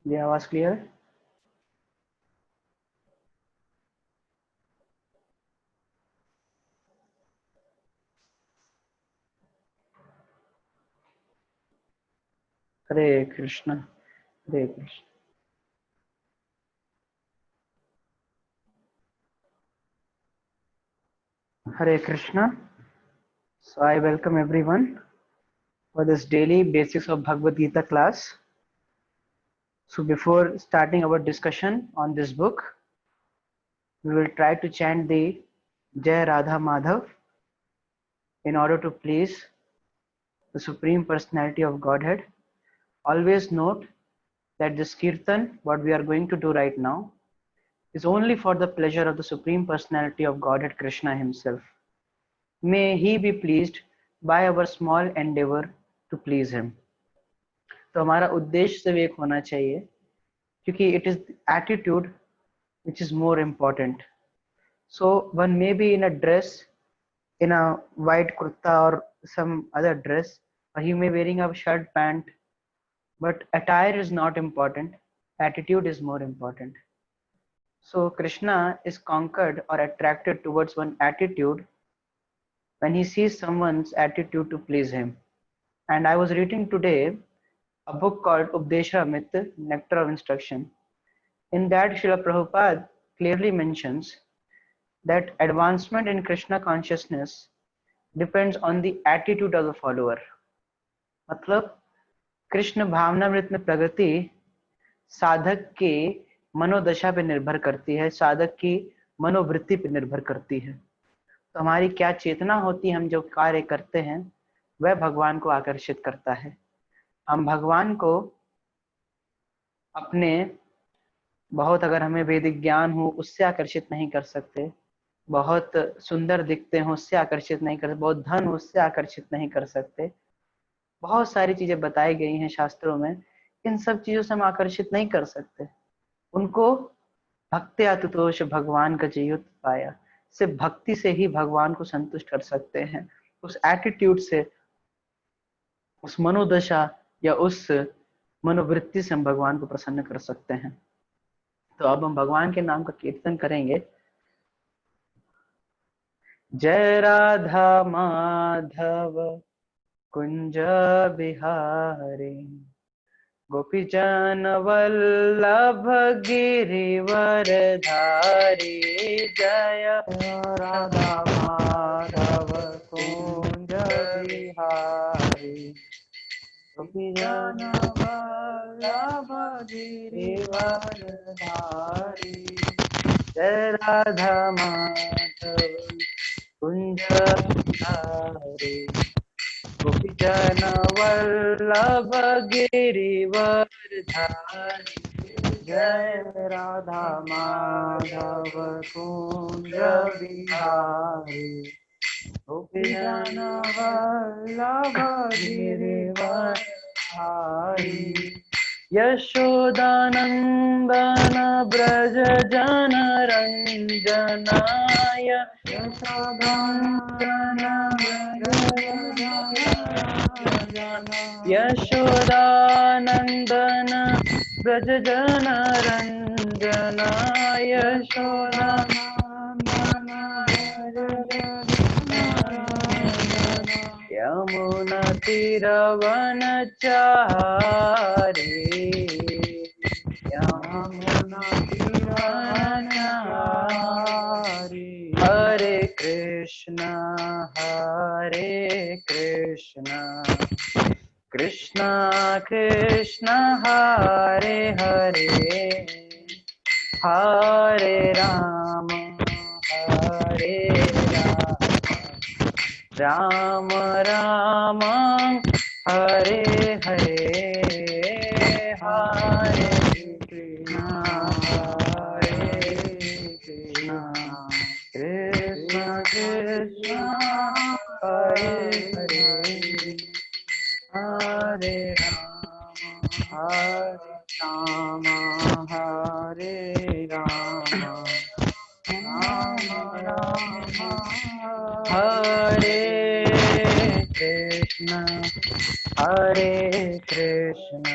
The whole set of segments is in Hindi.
ये आवाज क्लियर है? हरे कृष्ण हरे Krishna. Hare Krishna. So I welcome everyone for this daily basics of Bhagavad Gita class. So before starting our discussion on this book, we will try to chant the Jai Radha Madhav in order to please the Supreme Personality of Godhead. Always note that this Kirtan, what we are going to do right now, is only for the pleasure of the Supreme Personality of Godhead Krishna himself. May he be pleased by our small endeavor to please him. तो हमारा उद्देश्य सिर्फ एक होना चाहिए, क्योंकि it is attitude which is more important. So one may be in a dress, in a white kurta or some other dress, or he may be wearing a shirt pant, but attire is not important, attitude is more important. So Krishna is conquered or attracted towards one attitude when he sees someone's attitude to please him. And I was reading today a book called Updeshamrita, Nectar of Instruction. In that, Srila Prabhupada clearly mentions that advancement in Krishna consciousness depends on the attitude of the follower. मतलब कृष्ण भावनामृत में प्रगति साधक के मनोदशा पे निर्भर करती है, साधक की मनोवृत्ति पे निर्भर करती है। तो हमारी क्या चेतना होती है, हम जो कार्य करते हैं वह भगवान को आकर्षित करता है। हम भगवान को अपने बहुत, अगर हमें वैदिक ज्ञान हो उससे आकर्षित नहीं कर सकते, बहुत सुंदर दिखते हो उससे आकर्षित नहीं कर सकते, बहुत धन हो उससे आकर्षित नहीं कर सकते, बहुत सारी चीजें बताई गई हैं शास्त्रों में, इन सब चीजों से हम आकर्षित नहीं कर सकते। उनको भक्ति आतुतोष भगवान का जीवित पाया, सिर्फ भक्ति से ही भगवान को संतुष्ट कर सकते हैं। उस एटीट्यूड से, उस मनोदशा या उस मनोवृत्ति से हम भगवान को प्रसन्न कर सकते हैं। तो अब हम भगवान के नाम का कीर्तन करेंगे। जय राधा माधव कुंज बिहारी, गोपी जन वल्लभ गिरिवर धारी। जय राधा माधव कुंज बिहारी, गोपी जन वल्लभ गिरिवर धारी। जय राधा माधव कुंज बिहारी, गोपी जन वल्लभ गिरिवर धारी। जय राधा माधव कुंज बिहारी, गोपी जन वल्लभ गिरिवर धारी। यशोदानंदन ब्रज जन रंजनाय, यशोदानंदन ब्रज जन रंजनाय, यमुना तीरवनचारी, यमुना तीरवनचारी। हरे कृष्णा कृष्णा कृष्णा हरे हरे, हरे राम राम राम हरे हरे, हरे कृष्णा कृष्ण कृष्ण हरे हरे, हरे राम हरे राम, राम राम हरे कृष्ण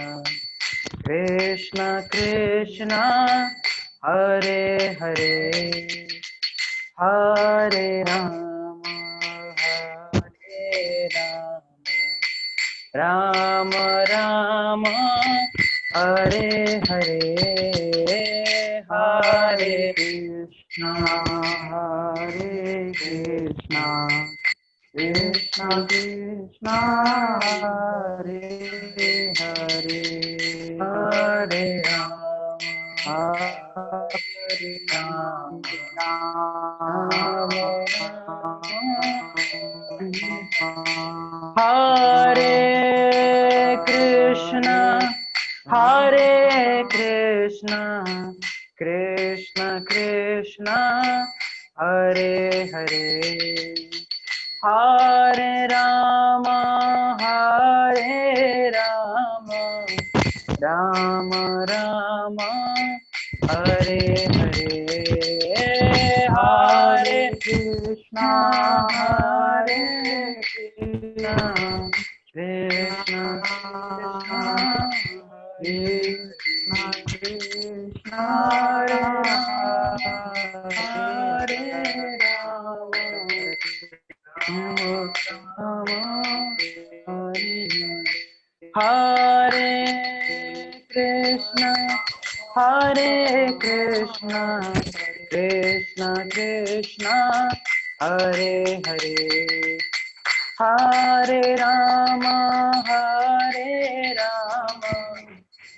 कृष्ण कृष्ण हरे हरे हरे राम हरे राम राम हरे हरे हरे कृष्ण कृष्ण कृष्ण हरे हरे हरे राम हरे राम हरे कृष्ण कृष्ण कृष्ण हरे हरे हरे राम राम राम हरे हरे हरे कृष्ण कृष्ण कृष्ण हरे हरे कृष्ण कृष्ण कृष्ण हरे हरे हरे राम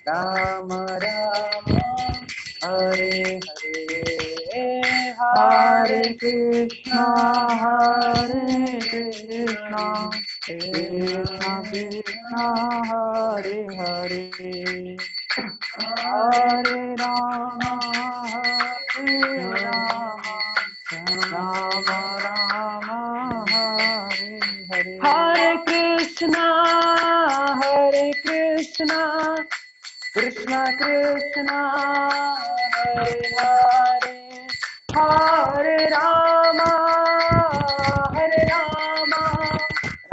राम राम हरे हरे हरे कृष्ण कृष्ण कृष्ण हरे हरे हरे राम राम राम हरे हरे हरे कृष्ण कृष्ण कृष्ण हरे हरे हरे राम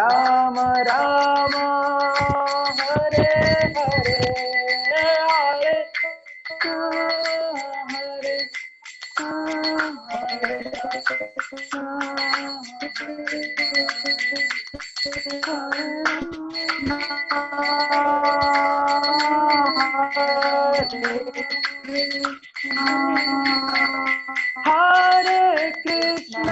राम राम हरे हरे हरे हरे हरे कृष्ण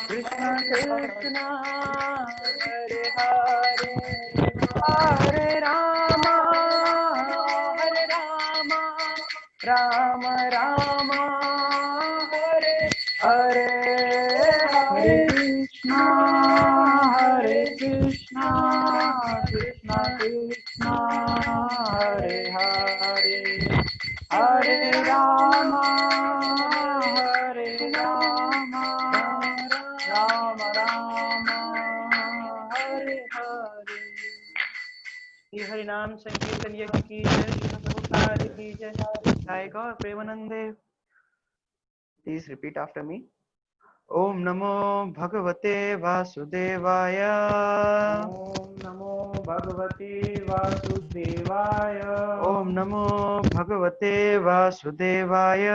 कृष्ण कृष्ण हरे हरे हरे राम राम राम हरे हरे हरे कृष्ण कृष्ण कृष्ण हरे हरे हरे राम राम राम हरे हरे। ये हरि नाम संकीर्तन यज्ञ की जय, श्री प्रभुपाद की जय, जय गौर प्रेमानंदे। Please repeat after me. ओम नमो भगवते वासुदेवाय। ओम नमो भगवते वासुदेवाय। ओम नमो भगवते वासुदेवाय।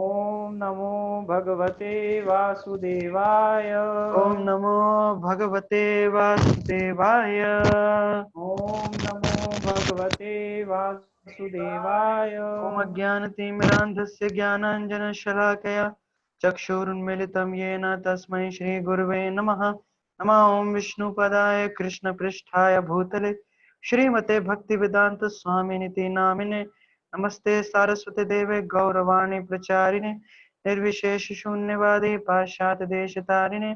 ओम नमो भगवते वासुदेवाय। ओम नमो भगवते वासुदेवाय। ओम नमो भगवते वासुदेवाय। ओम अज्ञानतिमिरान्धस्य ज्ञानाञ्जनशलाकया चक्षुरुन्मीलितं येन तस्मै श्रीगुरुवे नमः। नमः ओं विष्णुपदाय कृष्णपृष्ठाय भूतले श्रीमते भक्तिवेदांत स्वामिनिति नामिने। नमस्ते सारस्वते देवे गौरवाणी प्रचारिणे निर्विशेष शून्यवादी पाश्चात्य देशतारिणे।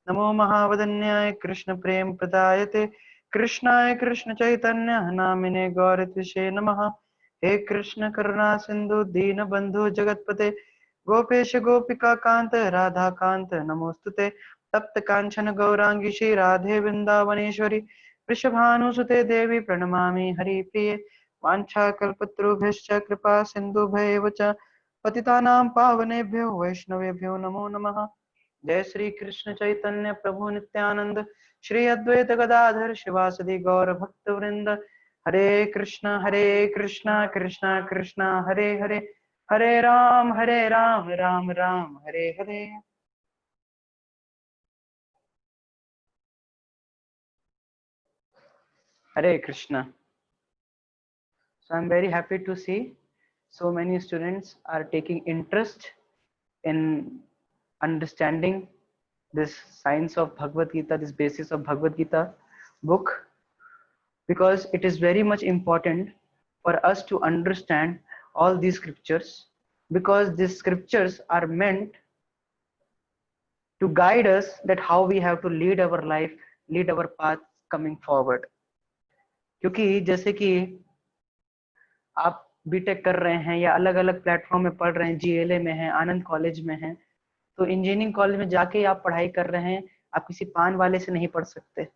नमो महावदन्याय कृष्ण प्रेम प्रदायते कृष्णाय कृष्ण चैतन्य नामिने गौरत्विषे नमः। हे कृष्ण करुणा सिंधु दीन बंधु जगतपते गोपेश गोपिका कांत राधा कांत नमोस्तुते। तप्त कांचन गौरांगी श्री राधे वृंदावनेश्वरी वृषभानुसुते देवी प्रणमामि हरिप्रिये। वाञ्छाकल्पतरुभ्यश्च कृपा सिन्धुभ्येव च पतितानां पावनेभ्यो वैष्णवेभ्यो नमो नमः। जय श्री कृष्ण चैतन्य प्रभु नित्यानंद श्री अद्वैत गदाधर शिवासदि गौर भक्त वृंद। हरे कृष्णा कृष्णा कृष्णा हरे हरे, हरे राम राम राम हरे हरे। हरे Krishna. So I'm very happy to see so many students are taking interest in understanding this science of Bhagavad Gita, this basis of Bhagavad Gita book, because it is very much important for us to understand all these scriptures, because these scriptures are meant to guide us that how we have to lead our life, lead our path coming forward. क्योंकि जैसे कि आप बीटेक कर रहे हैं या अलग अलग प्लेटफॉर्म में पढ़ रहे हैं, जीएलए में हैं, आनंद कॉलेज में हैं, तो इंजीनियरिंग कॉलेज में जाके आप पढ़ाई कर रहे हैं, आप किसी पान वाले से नहीं पढ़ सकते,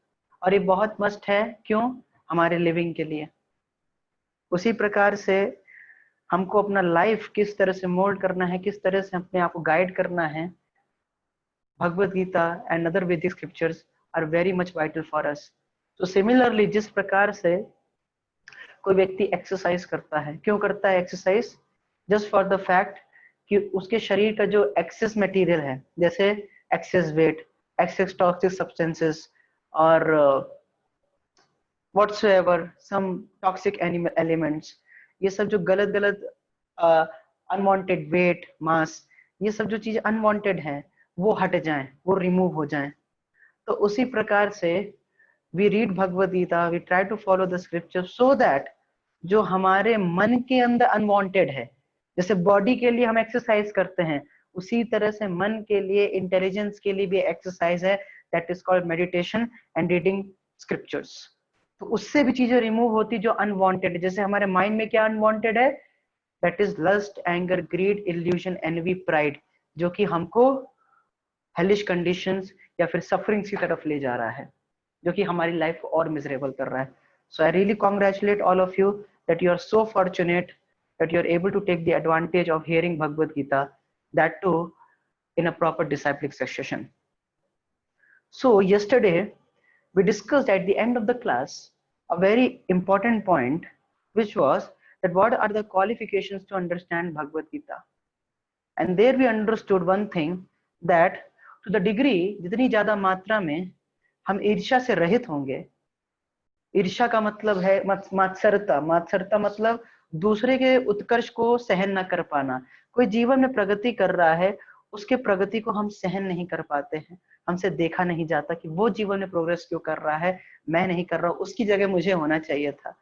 और ये बहुत मस्ट है। क्यों? हमारे लिविंग के लिए। उसी प्रकार से हमको अपना लाइफ किस तरह से मोल्ड करना है, किस तरह से अपने आप को गाइड करना है, Bhagavad Gita and other Vedic scriptures are very much vital for us. तो सिमिलरली जिस प्रकार से कोई व्यक्ति एक्सरसाइज करता है, क्यों करता है exercise? Just for the fact कि उसके शरीर का जो एक्सेस मटेरियल है, जैसे excess weight, excess toxic substances और व्हाटसोएवर सम टॉक्सिक एलिमेंट्स, ये सब जो गलत गलत अनवांटेड वेट, मास, ये सब जो चीजें अनवांटेड हैं वो हट जाएं, वो रिमूव हो जाएं। तो उसी प्रकार से we read Bhagavad Gita, we try to follow the scriptures so that जो हमारे मन के अंदर अनवांटेड है, जैसे बॉडी के लिए हम एक्सरसाइज करते हैं, उसी तरह से मन के लिए, इंटेलिजेंस के लिए भी एक्सरसाइज है, that is called meditation and reading scriptures. तो उससे भी चीजें रिमूव होती जो अनवांटेड है। जैसे हमारे माइंड में क्या अनवांटेड है? That is lust, anger, greed, illusion, envy, pride, जो कि हमको हेलिश कंडीशंस या फिर सफरिंग्स की तरफ ले जा रहा है, जो कि हमारी लाइफ को और मिजरेबल कर रहा है। So I really congratulate all of you that you are so fortunate that you are able to take the advantage of hearing Bhagavad Gita, that too in a proper disciplic succession. So yesterday we discussed at the end of the class a very important point, which was that what are the qualifications to understand Bhagavad Gita. And there we understood one thing, that to the degree जितनी ज्यादा मात्रा में हम ईर्ष्या से रहित होंगे, ईर्ष्या का मतलब है मात्सरता, मात्सरता मतलब दूसरे के उत्कर्ष को सहन न कर पाना। कोई जीवन में प्रगति कर रहा है, उसके प्रगति को हम सहन नहीं कर पाते हैं, हमसे देखा नहीं जाता कि वो जीवन में प्रोग्रेस क्यों कर रहा है, मैं नहीं कर रहा हूँ, उसकी जगह मुझे होना चाहिए था।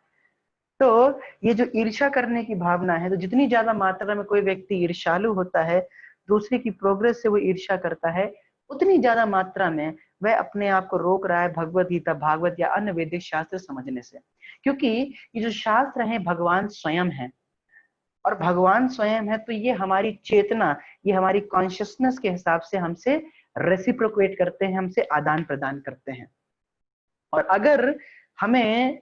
तो ये जो ईर्ष्या करने की भावना है, तो जितनी ज्यादा मात्रा में कोई व्यक्ति ईर्ष्यालु होता है, दूसरे की प्रोग्रेस से वो ईर्ष्या करता है, उतनी ज्यादा मात्रा में वह अपने आप को रोक रहा है भगवत गीता, भागवत या अन्य वैदिक शास्त्र समझने से। क्योंकि ये जो शास्त्र है भगवान स्वयं है, और भगवान स्वयं है तो ये हमारी चेतना, ये हमारी कॉन्शियसनेस के हिसाब से हमसे रेसिप्रोकेट करते हैं, हमसे आदान प्रदान करते हैं। और अगर हमें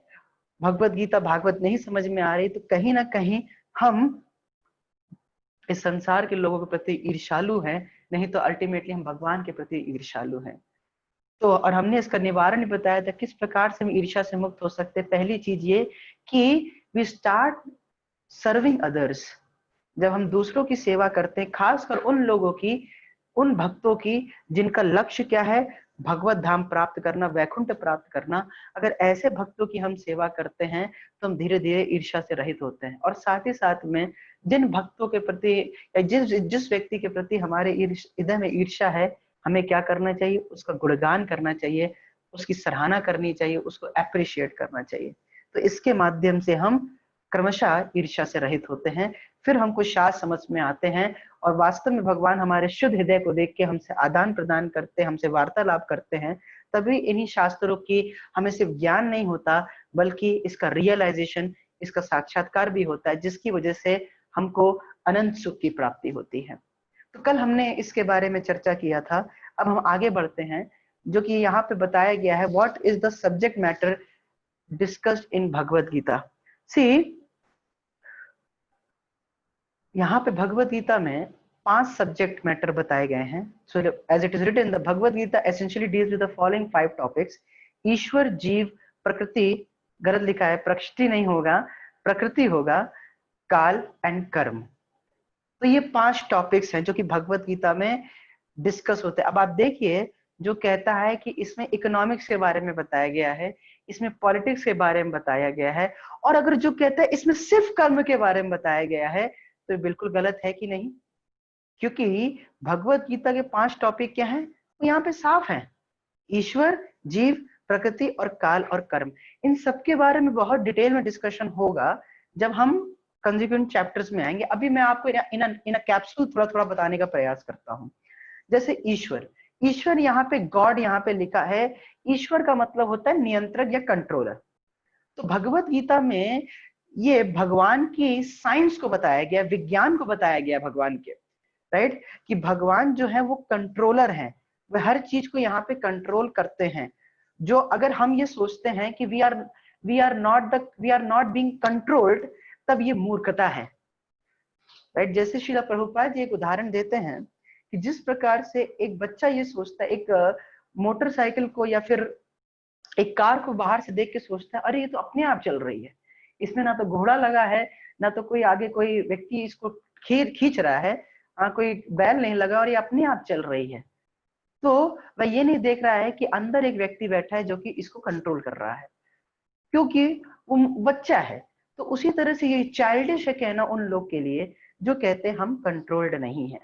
भगवत गीता भागवत नहीं समझ में आ रही, तो कहीं ना कहीं हम इस संसार के लोगों के प्रति ईर्ष्यालु हैं, नहीं तो अल्टीमेटली हम भगवान के प्रति ईर्ष्यालु हैं। तो और हमने इसका निवारण बताया था, किस प्रकार से हम ईर्ष्या से मुक्त हो सकते हैं। पहली चीज ये कि वी स्टार्ट सर्विंग अदर्स। जब हम दूसरों की सेवा करते हैं, खासकर उन लोगों की, उन भक्तों की जिनका लक्ष्य क्या है, भगवत धाम प्राप्त करना, वैकुंठ प्राप्त करना, अगर ऐसे भक्तों की हम सेवा करते हैं तो हम धीरे धीरे ईर्ष्या से रहित होते हैं। और साथ ही साथ में जिन भक्तों के प्रति या जिस व्यक्ति के प्रति हमारे हृदय में ईर्ष्या है, हमें क्या करना चाहिए? उसका गुणगान करना चाहिए, उसकी सराहना करनी चाहिए, उसको अप्रिशिएट करना चाहिए। तो इसके माध्यम से हम क्रमशः ईर्ष्या से रहित होते हैं, फिर हमको शास्त्र समझ में आते हैं, और वास्तव में भगवान हमारे शुद्ध हृदय को देख के हमसे आदान प्रदान करते हैं, हमसे वार्तालाप करते हैं। तभी इन्हीं शास्त्रों की हमें सिर्फ ज्ञान नहीं होता, बल्कि इसका रियलाइजेशन, इसका साक्षात्कार भी होता है, जिसकी वजह से हमको अनंत सुख की प्राप्ति होती है। तो कल हमने इसके बारे में चर्चा किया था। अब हम आगे बढ़ते हैं, जो कि यहाँ पे बताया गया है, what is the subject matter discussed in Bhagavad Gita. See, यहाँ पे भगवत गीता में 5 सब्जेक्ट मैटर बताए गए हैं। So as it is written, the Bhagavad Gita essentially deals with the following 5 topics. ईश्वर, जीव, प्रकृति, गलत लिखा है, प्रकृति नहीं होगा, प्रकृति होगा, काल एंड कर्म। तो ये 5 टॉपिक्स हैं जो कि भगवत गीता में डिस्कस होते हैं। अब आप देखिए, जो कहता है कि इसमें इकोनॉमिक्स के बारे में बताया गया है, इसमें पॉलिटिक्स के बारे में बताया गया है, और अगर जो कहता है इसमें सिर्फ कर्म के बारे में बताया गया है, तो ये बिल्कुल गलत है कि नहीं? क्योंकि भगवत गीता के 5 टॉपिक क्या हैं, वो यहाँ पे साफ हैं। ईश्वर, जीव, प्रकृति और काल और कर्म, इन सब के बारे में बहुत डिटेल में डिस्कशन होगा जब हम कंसिक्वेंट चैप्टर्स में आएंगे। अभी मैं आपको इन कैप्सूल थोड़ा थोड़ा बताने का प्रयास करता हूँ। जैसे ईश्वर, ईश्वर यहाँ पे गॉड यहाँ पे लिखा है। ईश्वर का मतलब होता है नियंत्रक या कंट्रोलर। तो भगवत गीता में ये भगवान की साइंस को बताया गया, विज्ञान को बताया गया भगवान के, राइट, कि भगवान जो है वो कंट्रोलर हैं, वह हर चीज को यहाँ पे कंट्रोल करते हैं। जो अगर हम ये सोचते हैं कि we are not being controlled, तब ये मूर्खता है, राइट। जैसे श्रील प्रभुपाद जी एक उदाहरण देते हैं कि जिस प्रकार से एक बच्चा ये सोचता है, एक मोटरसाइकिल को या फिर एक कार को बाहर से देख के सोचता है, अरे ये तो अपने आप चल रही है, इसमें ना तो घोड़ा लगा है, ना तो कोई आगे कोई व्यक्ति इसको खींच रहा है, कोई बैल नहीं लगा, और ये अपने आप चल रही है। तो वह ये नहीं देख रहा है कि अंदर एक व्यक्ति बैठा है जो कि इसको कंट्रोल कर रहा है, क्योंकि वो बच्चा है। तो उसी तरह से ये चाइल्डिश है कहना उन लोग के लिए जो कहते हैं हम कंट्रोल्ड नहीं है,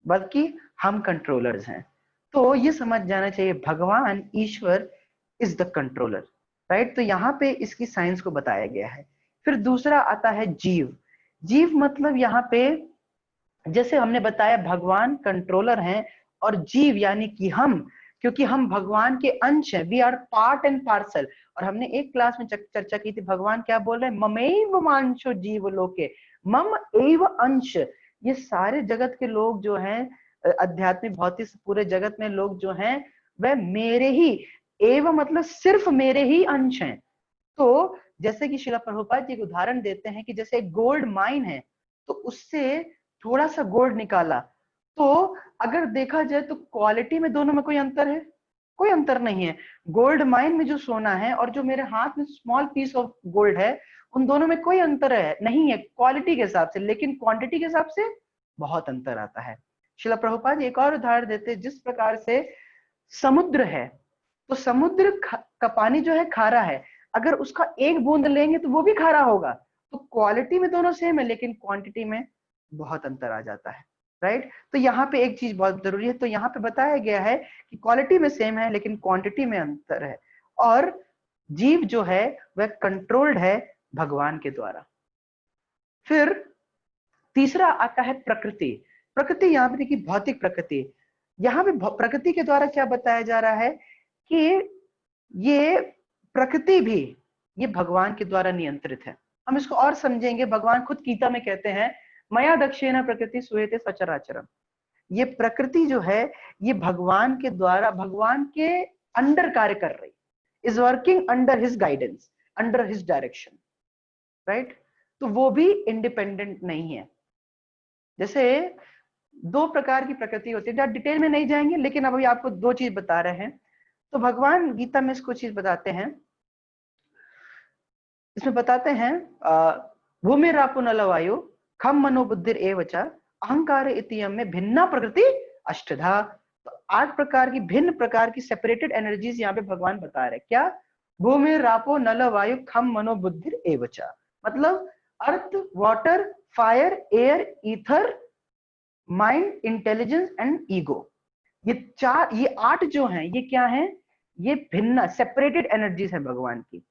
बल्कि हम कंट्रोलर्स हैं। तो ये समझ जाना चाहिए, भगवान ईश्वर इज द कंट्रोलर, राइट। तो यहाँ पे इसकी साइंस को बताया गया है। फिर दूसरा आता है जीव। जीव मतलब यहाँ पे जैसे हमने बताया भगवान कंट्रोलर हैं, और जीव यानी कि हम, क्योंकि हम भगवान के अंश हैं, we are part and parcel. और हमने एक क्लास में चर्चा की थी, भगवान क्या बोल रहे हैं, ममैव वांशो जीव लोके, मम एव अंश। ये सारे जगत के लोग जो हैं, आध्यात्मिक भौतिक पूरे जगत में लोग जो हैं, वह मेरे ही, एव मतलब सिर्फ मेरे ही अंश हैं। तो जैसे कि श्रील प्रभुपाद जी एक उदाहरण देते हैं कि जैसे एक गोल्ड माइन है, तो उससे थोड़ा सा गोल्ड निकाला, तो अगर देखा जाए तो क्वालिटी में दोनों में कोई अंतर है? कोई अंतर नहीं है। गोल्ड माइन में जो सोना है और जो मेरे हाथ में स्मॉल पीस ऑफ गोल्ड है, उन दोनों में कोई अंतर है नहीं है क्वालिटी के हिसाब से, लेकिन क्वांटिटी के हिसाब से बहुत अंतर आता है। श्रील प्रभुपाद एक और उदाहरण देते हैं, जिस प्रकार से समुद्र है, तो समुद्र का पानी जो है खारा है, अगर उसका एक बूंद लेंगे तो वो भी खारा होगा। तो क्वालिटी में दोनों सेम है, लेकिन क्वांटिटी में बहुत अंतर आ जाता है, राइट। तो यहाँ पे एक चीज बहुत जरूरी है, तो यहाँ पे बताया गया है कि क्वालिटी में सेम है लेकिन क्वांटिटी में अंतर है। और जीव जो है वह कंट्रोल्ड है भगवान के द्वारा। फिर तीसरा आता है प्रकृति। प्रकृति यहाँ पे देखिए भौतिक प्रकृति, यहाँ पे प्रकृति के द्वारा क्या बताया जा रहा है कि ये प्रकृति भी ये भगवान के द्वारा नियंत्रित है। हम इसको और समझेंगे, भगवान खुद गीता में कहते हैं, मया दक्षेण प्रकृति सुहेते सचराचरम। ये प्रकृति जो है ये भगवान के द्वारा, भगवान के अंडर कार्य कर रही, is working under his guidance, under his direction, right. तो वो भी इंडिपेंडेंट नहीं है। जैसे 2 प्रकार की प्रकृति होती है, जहाँ डिटेल में नहीं जाएंगे, लेकिन अभी आपको 2 चीज बता रहे हैं। तो भगवान गीता में इसको चीज बताते हैं, इसमें बताते हैं भूमि रापो नल वायु खम मनोबुद्धिर एवच अहंकार इतियम में भिन्ना प्रकृति अष्टधा। तो 8 प्रकार की, भिन्न प्रकार की सेपरेटेड एनर्जीज यहाँ पे भगवान बता रहे हैं। क्या? भूमि रापो नल वायु खम मनोबुद्धिर एवच, मतलब earth, water, fire, air, ether, mind, intelligence and ego. ये 8 जो हैं ये क्या हैं? ये भिन्न सेपरेटेड एनर्जीज है भगवान की।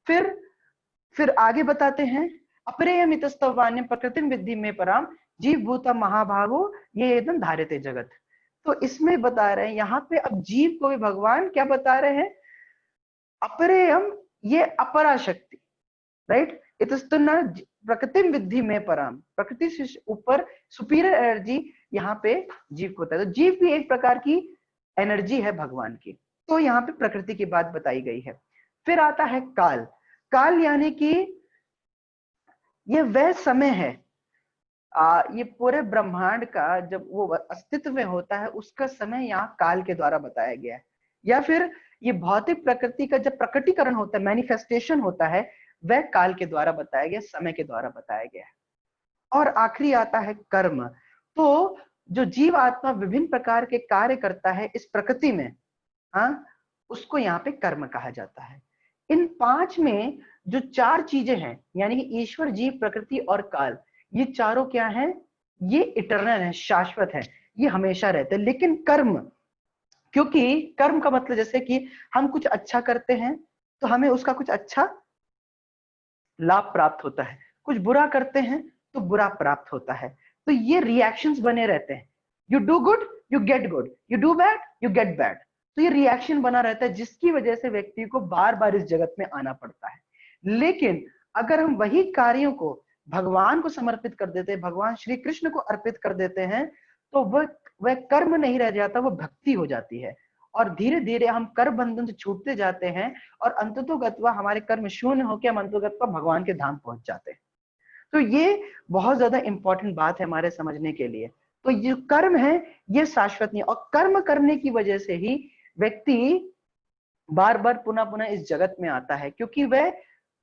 फिर आगे बताते हैं, अपरेयमितस्तवान्य प्रकृतिम विद्धि में पराम जीव भूता महाभागो ये एकदम धारिते जगत। तो इसमें बता रहे हैं यहाँ पे, अब जीव को भी भगवान क्या बता रहे हैं? अपरेयम, ये अपरा शक्ति, राइट। इतस्तुना प्रकृतिम विद्धि में पराम, प्रकृति से ऊपर सुपीरियर एनर्जी यहाँ पे जीव को होता है। तो जीव भी एक प्रकार की एनर्जी है भगवान की। तो यहाँ पे प्रकृति की बात बताई गई है। फिर आता है काल। काल यानी कि ये वह समय है, ये पूरे ब्रह्मांड का जब वो अस्तित्व में होता है उसका समय यहाँ काल के द्वारा बताया गया है। या फिर ये भौतिक प्रकृति का जब प्रकटीकरण होता है, मैनिफेस्टेशन होता है, वह काल के द्वारा बताया गया, समय के द्वारा बताया गया है। और आखिरी आता है कर्म। तो जो जीव आत्मा विभिन्न प्रकार के कार्य करता है इस प्रकृति में, हाँ, उसको यहाँ पे कर्म कहा जाता है। इन 5 में जो 4 चीजें हैं, यानी कि ईश्वर, जीव, प्रकृति और काल, ये चारों क्या हैं? ये इटर्नल है, शाश्वत है, ये हमेशा रहते हैं। लेकिन कर्म, क्योंकि कर्म का मतलब जैसे कि हम कुछ अच्छा करते हैं तो हमें उसका कुछ अच्छा लाभ प्राप्त होता है, कुछ बुरा करते हैं तो बुरा प्राप्त होता है। तो ये रिएक्शंस बने रहते हैं। You do good, you get good, you do bad, you get bad. तो ये रिएक्शन बना रहता है, जिसकी वजह से व्यक्ति को बार बार इस जगत में आना पड़ता है। लेकिन अगर हम वही कार्यों को भगवान को समर्पित कर देते हैं, भगवान श्री कृष्ण को अर्पित कर देते हैं, तो वह कर्म नहीं रह जाता, वो भक्ति हो जाती है। और धीरे धीरे हम कर्म बंधन से छूटते जाते हैं और अंततोगत्वा हमारे कर्म शून्य होकर हम अंततोगत्वा भगवान के धाम पहुंच जाते हैं। तो ये बहुत ज्यादा इंपॉर्टेंट बात है हमारे समझने के लिए। तो ये कर्म है, ये शाश्वत नहीं, और कर्म करने की वजह से ही व्यक्ति बार बार पुनः पुनः इस जगत में आता है, क्योंकि वह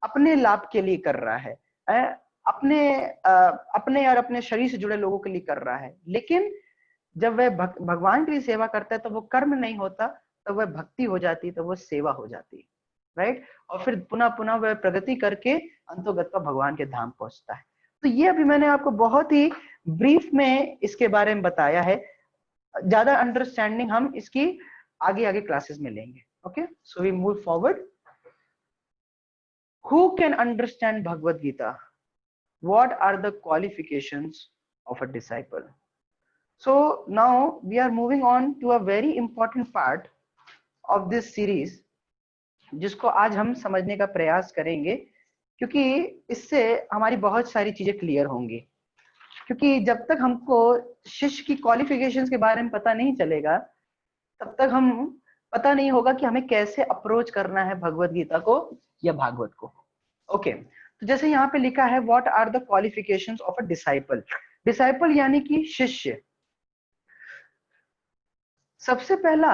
अपने लाभ के लिए कर रहा है, अपने और अपने शरीर से जुड़े लोगों के लिए कर रहा है। लेकिन जब वह भगवान की सेवा करता है तो वो कर्म नहीं होता, तो वह भक्ति हो जाती, तो वो सेवा हो जाती, राइट। और फिर पुनः पुनः वह प्रगति करके अंतोगत्वा भगवान के धाम पहुंचता है। तो ये अभी मैंने आपको बहुत ही ब्रीफ में इसके बारे में बताया है। ज्यादा अंडरस्टैंडिंग हम इसकी आगे आगे क्लासेस में लेंगे। Okay, so we move forward. Who can understand Bhagavad Gita? What are the qualifications of a disciple? So now we are moving on to a very important part of this series, जिसको आज हम समझने का प्रयास करेंगे, क्योंकि इससे हमारी बहुत सारी चीजें क्लियर होंगी। क्योंकि जब तक हमको शिष्य की क्वालिफिकेशंस के बारे में पता नहीं चलेगा, तब तक हम पता नहीं होगा कि हमें कैसे अप्रोच करना है भगवद गीता को या भागवत को। ओके, तो जैसे यहाँ पे लिखा है, what are the qualifications of a disciple? Disciple यानी कि शिष्य। सबसे पहला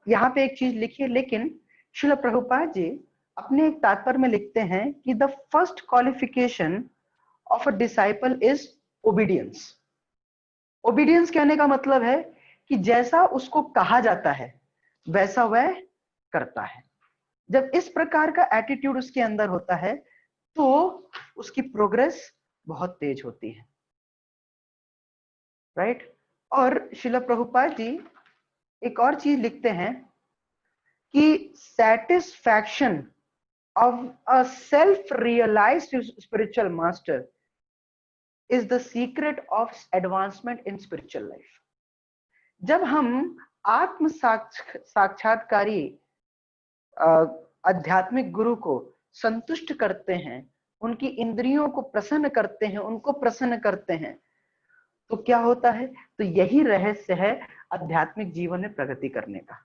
यहाँ पे एक चीज लिखी है, लेकिन श्रील प्रभुपाद जी अपने एक तात्पर्य में लिखते हैं कि the first qualification of a disciple is obedience. Obedience कहने का मतलब है कि जैसा उसको कहा जाता है वैसा वह करता है। जब इस प्रकार का एटीट्यूड उसके अंदर होता है तो उसकी प्रोग्रेस बहुत तेज होती है, राइट। और श्रील प्रभुपाद जी एक और चीज लिखते हैं कि satisfaction of a self realised spiritual master is the secret of advancement in spiritual life. जब हम आत्म साक्षात्कारी आध्यात्मिक गुरु को संतुष्ट करते हैं, उनकी इंद्रियों को प्रसन्न करते हैं, उनको प्रसन्न करते हैं, तो क्या होता है? तो यही रहस्य है आध्यात्मिक जीवन में प्रगति करने का।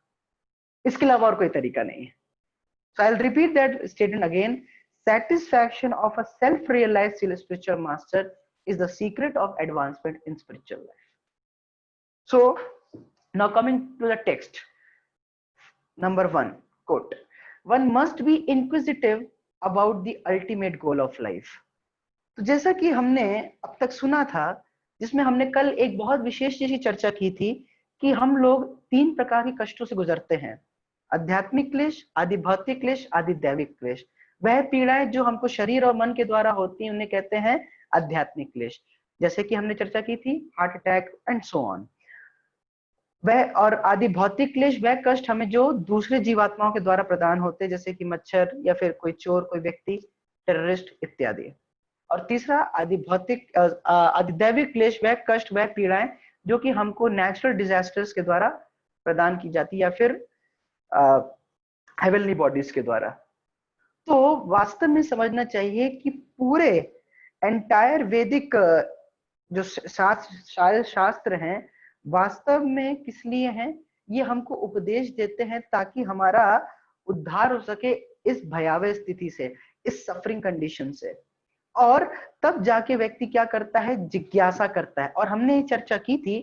इसके अलावा और कोई तरीका नहीं है। So I'll repeat that statement again. Satisfaction of a self-realized spiritual master is the secret of advancement in spiritual life. So now coming to the text. Number 1, quote, one must be inquisitive about the ultimate goal of life. तो जैसा कि हमने अब तक सुना था, जिसमें हमने कल एक बहुत विशेष चीज की चर्चा की थी कि हम लोग 3 प्रकार के कष्टों से गुजरते हैं, आध्यात्मिक क्लेश, आदि भौतिक क्लेश, आदि दैविक क्लेश। वह पीड़ाएं जो हमको शरीर और मन के द्वारा होती हैं उन्हें कहते हैं आध्यात्मिक क्लेश, जैसे कि हमने चर्चा की थी heart attack and so on. वह और आदि भौतिक क्लेश वह कष्ट हमें जो दूसरे जीवात्माओं के द्वारा प्रदान होते हैं, जैसे कि मच्छर या फिर कोई चोर, कोई व्यक्ति, टेररिस्ट इत्यादि। और तीसरा आदि भौतिक आदि दैविक क्लेश वह कष्ट, वह पीड़ाएं जो कि हमको नेचुरल डिजास्टर्स के द्वारा प्रदान की जाती या फिर हेवनली बॉडीज के द्वारा। तो वास्तव में समझना चाहिए कि पूरे एंटायर वैदिक जो शास्त्र हैं वास्तव में किस लिए हैं? ये हमको उपदेश देते हैं ताकि हमारा उद्धार हो सके इस भयावह स्थिति से, इस सफरिंग कंडीशन से। और तब जाके व्यक्ति क्या करता है? जिज्ञासा करता है। और हमने ये चर्चा की थी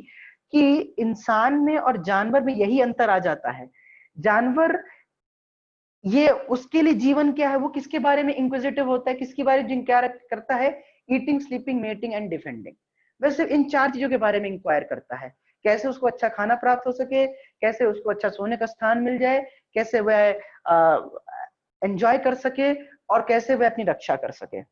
कि इंसान में और जानवर में यही अंतर आ जाता है। जानवर ये उसके लिए जीवन क्या है, वो किसके बारे में इंक्विजिटिव होता है, किसके बारे में क्या करता है, eating, sleeping, mating and defending. वह सिर्फ इन 4 चीजों के बारे में इंक्वायर करता है। कैसे उसको अच्छा खाना प्राप्त हो सके, कैसे उसको अच्छा सोने का स्थान मिल जाए, कैसे वह एंजॉय कर सके, और कैसे वह अपनी रक्षा कर सके।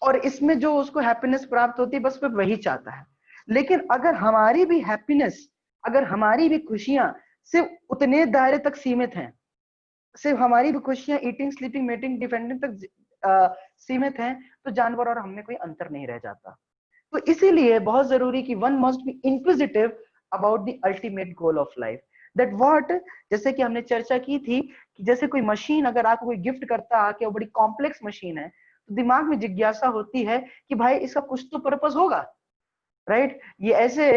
और इसमें जो उसको हैप्पीनेस प्राप्त होती है, बस वह वही चाहता है। लेकिन अगर हमारी भी हैप्पीनेस, अगर हमारी भी खुशियां सिर्फ उतने दायरे तक सीमित हैं, सिर्फ हमारी भी खुशियां ईटिंग, स्लीपिंग, मेटिंग, डिफेंडिंग तक सीमित हैं, तो जानवर और हमें कोई अंतर नहीं रह जाता। तो इसीलिए बहुत जरूरी कि one must be inquisitive about the ultimate goal of life, that what, जैसे कि हमने चर्चा की थी कि जैसे कोई मशीन अगर आपको कोई गिफ्ट करता आके, वो बड़ी कॉम्प्लेक्स मशीन है, तो दिमाग में जिज्ञासा होती है कि भाई इसका कुछ तो पर्पस होगा, राइट? ये ऐसे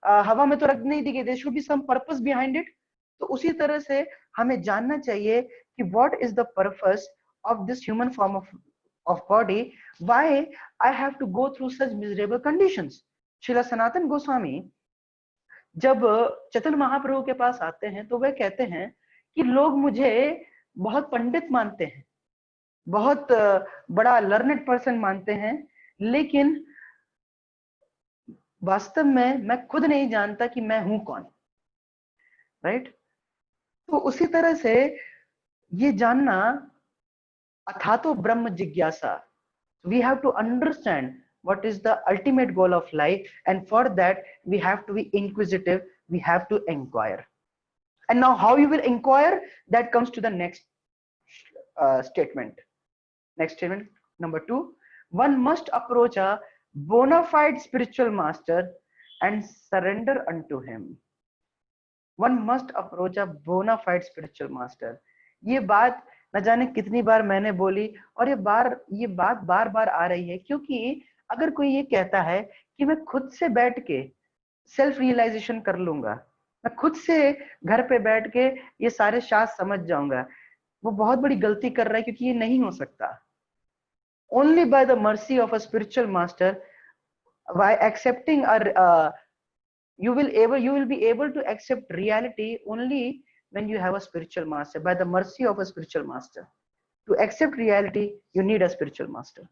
हवा में तो रख नहीं दी गई, there should be some purpose behind it. तो उसी तरह से हमें जानना चाहिए कि what is the purpose of this human form of body, why I have to go through such miserable conditions. Srila Sanatana Goswami जब चैतन्य महाप्रभु के पास आते हैं, तो वह कहते हैं कि लोग मुझे बहुत पंडित मानते हैं, बहुत बड़ा लर्नेड पर्सन मानते हैं, लेकिन वास्तव में मैं खुद नहीं जानता कि मैं हूं कौन, राइट? तो उसी तरह से ये जानना अथातो ब्रह्म जिज्ञासा, we have to understand what is the ultimate goal of life, and for that we have to be inquisitive, we have to inquire. And now how you will inquire, that comes to the next statement. Next statement, number 2, one must approach a bona fide spiritual master and surrender unto him. One must approach a bona fide spiritual master. ये बात न जाने कितनी बार मैंने बोली, और ये बात बार बार आ रही है, क्योंकि अगर कोई ये कहता है कि मैं खुद से बैठ के सेल्फ रियलाइजेशन कर लूंगा, मैं खुद से घर पे बैठ के ये सारे शास्त्र समझ जाऊंगा, वो बहुत बड़ी गलती कर रहा है, क्योंकि ये नहीं हो सकता। Only by the mercy of a spiritual master, by accepting you will be able to accept reality only when you have a spiritual master, by the mercy of a spiritual master. To accept reality you need a spiritual master.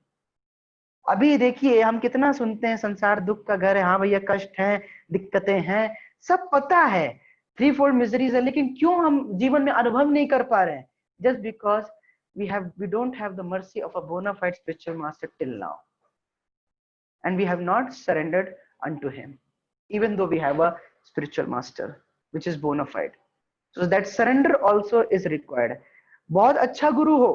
अभी देखिए हम कितना सुनते हैं, संसार दुख का घर है, हाँ भैया कष्ट है, दिक्कतें हैं, सब पता है, 3-4 मिजरीज है, लेकिन क्यों हम जीवन में अनुभव नहीं कर पा रहे हैं? Just because we don't have the mercy of a bona fide spiritual master till now, and we have not surrendered unto him, even though we have a spiritual master which is bona fide. So that surrender also is required. बहुत अच्छा गुरु हो,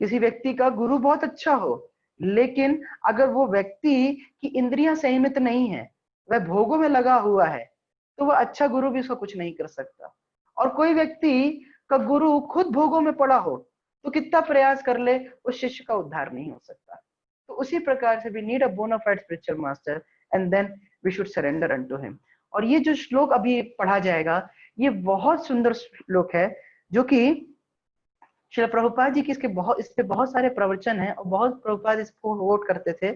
किसी व्यक्ति का गुरु बहुत अच्छा हो, लेकिन अगर वो व्यक्ति की इंद्रियां संयमित नहीं है, वह भोगों में लगा हुआ है, तो वह अच्छा गुरु भी उसका कुछ नहीं कर सकता। और कोई व्यक्ति का गुरु खुद भोगों में पड़ा हो, तो कितना प्रयास कर ले, उस शिष्य का उद्धार नहीं हो सकता। तो उसी प्रकार से we need a bona fide spiritual master and then we should surrender unto him. और ये जो श्लोक अभी पढ़ा जाएगा, ये बहुत सुंदर श्लोक है, जो कि श्रील प्रभुपाद जी की इस पे बहुत सारे प्रवचन हैं, और बहुत प्रभुपाद इसको वोट करते थे।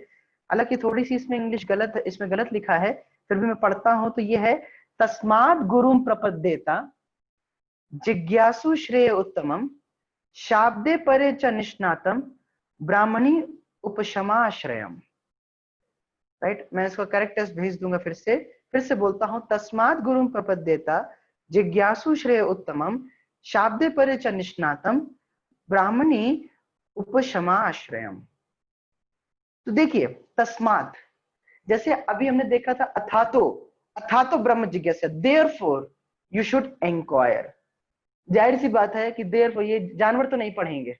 हालांकि थोड़ी सी इसमें इंग्लिश इसमें गलत लिखा है, फिर भी मैं पढ़ता हूं, तो ये है, तस्मात् गुरुम प्रपद्येता जिज्ञासु श्रेय उत्तमम शाब्दे परे च निष्णातम ब्राह्मणी उपशमाश्रयम। राइट, मैं इसका करेक्ट टेस्ट भेज दूंगा फिर से बोलता हूं, तस्मात् गुरुम प्रपद्येता जिज्ञासु श्रेय उत्तमम शाब्दे परे च निष्णातम ब्राह्मणी उपशमाश्रयम। तो देखिए, तस्मात्, जैसे अभी हमने देखा था अथातो ब्रह्म जिज्ञासा, देयरफॉर यू शुड इंक्वायर। जाहिर सी बात है कि देयरफॉर, ये जानवर तो नहीं पढ़ेंगे,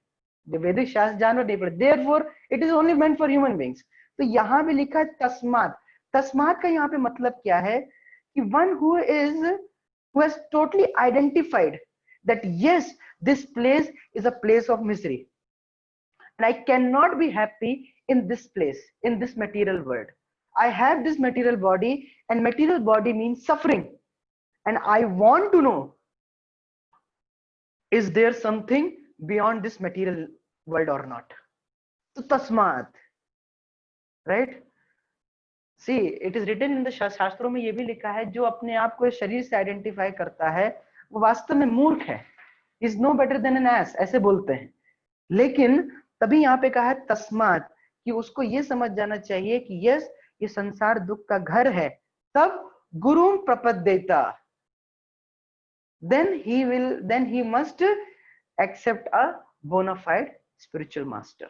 वैदिक शास्त्र जानवर नहीं पढ़े, therefore it is only meant for human beings. तो यहां भी लिखा है तस्मात्। तस्मात् का यहाँ पे मतलब क्या है कि one who has totally identified that yes, this place is a place of misery and I cannot be happy in this place, in this material world. I have this material body, and material body means suffering, and I want to know, is there something beyond this material world or not? So tasmat, right? See, it is written in the शास्त्रों में ये भी लिखा है, जो अपने आप को शरीर से आइडेंटिफाई करता है वो वास्तव में मूर्ख है। Is no better than an ass, ऐसे बोलते हैं। लेकिन तभी यहाँ पे कहा है तस्मात, कि उसको ये समझ जाना चाहिए कि यस, ये संसार दुख का घर है, तब गुरु प्रपद्येता, then he must accept a bona fide spiritual master,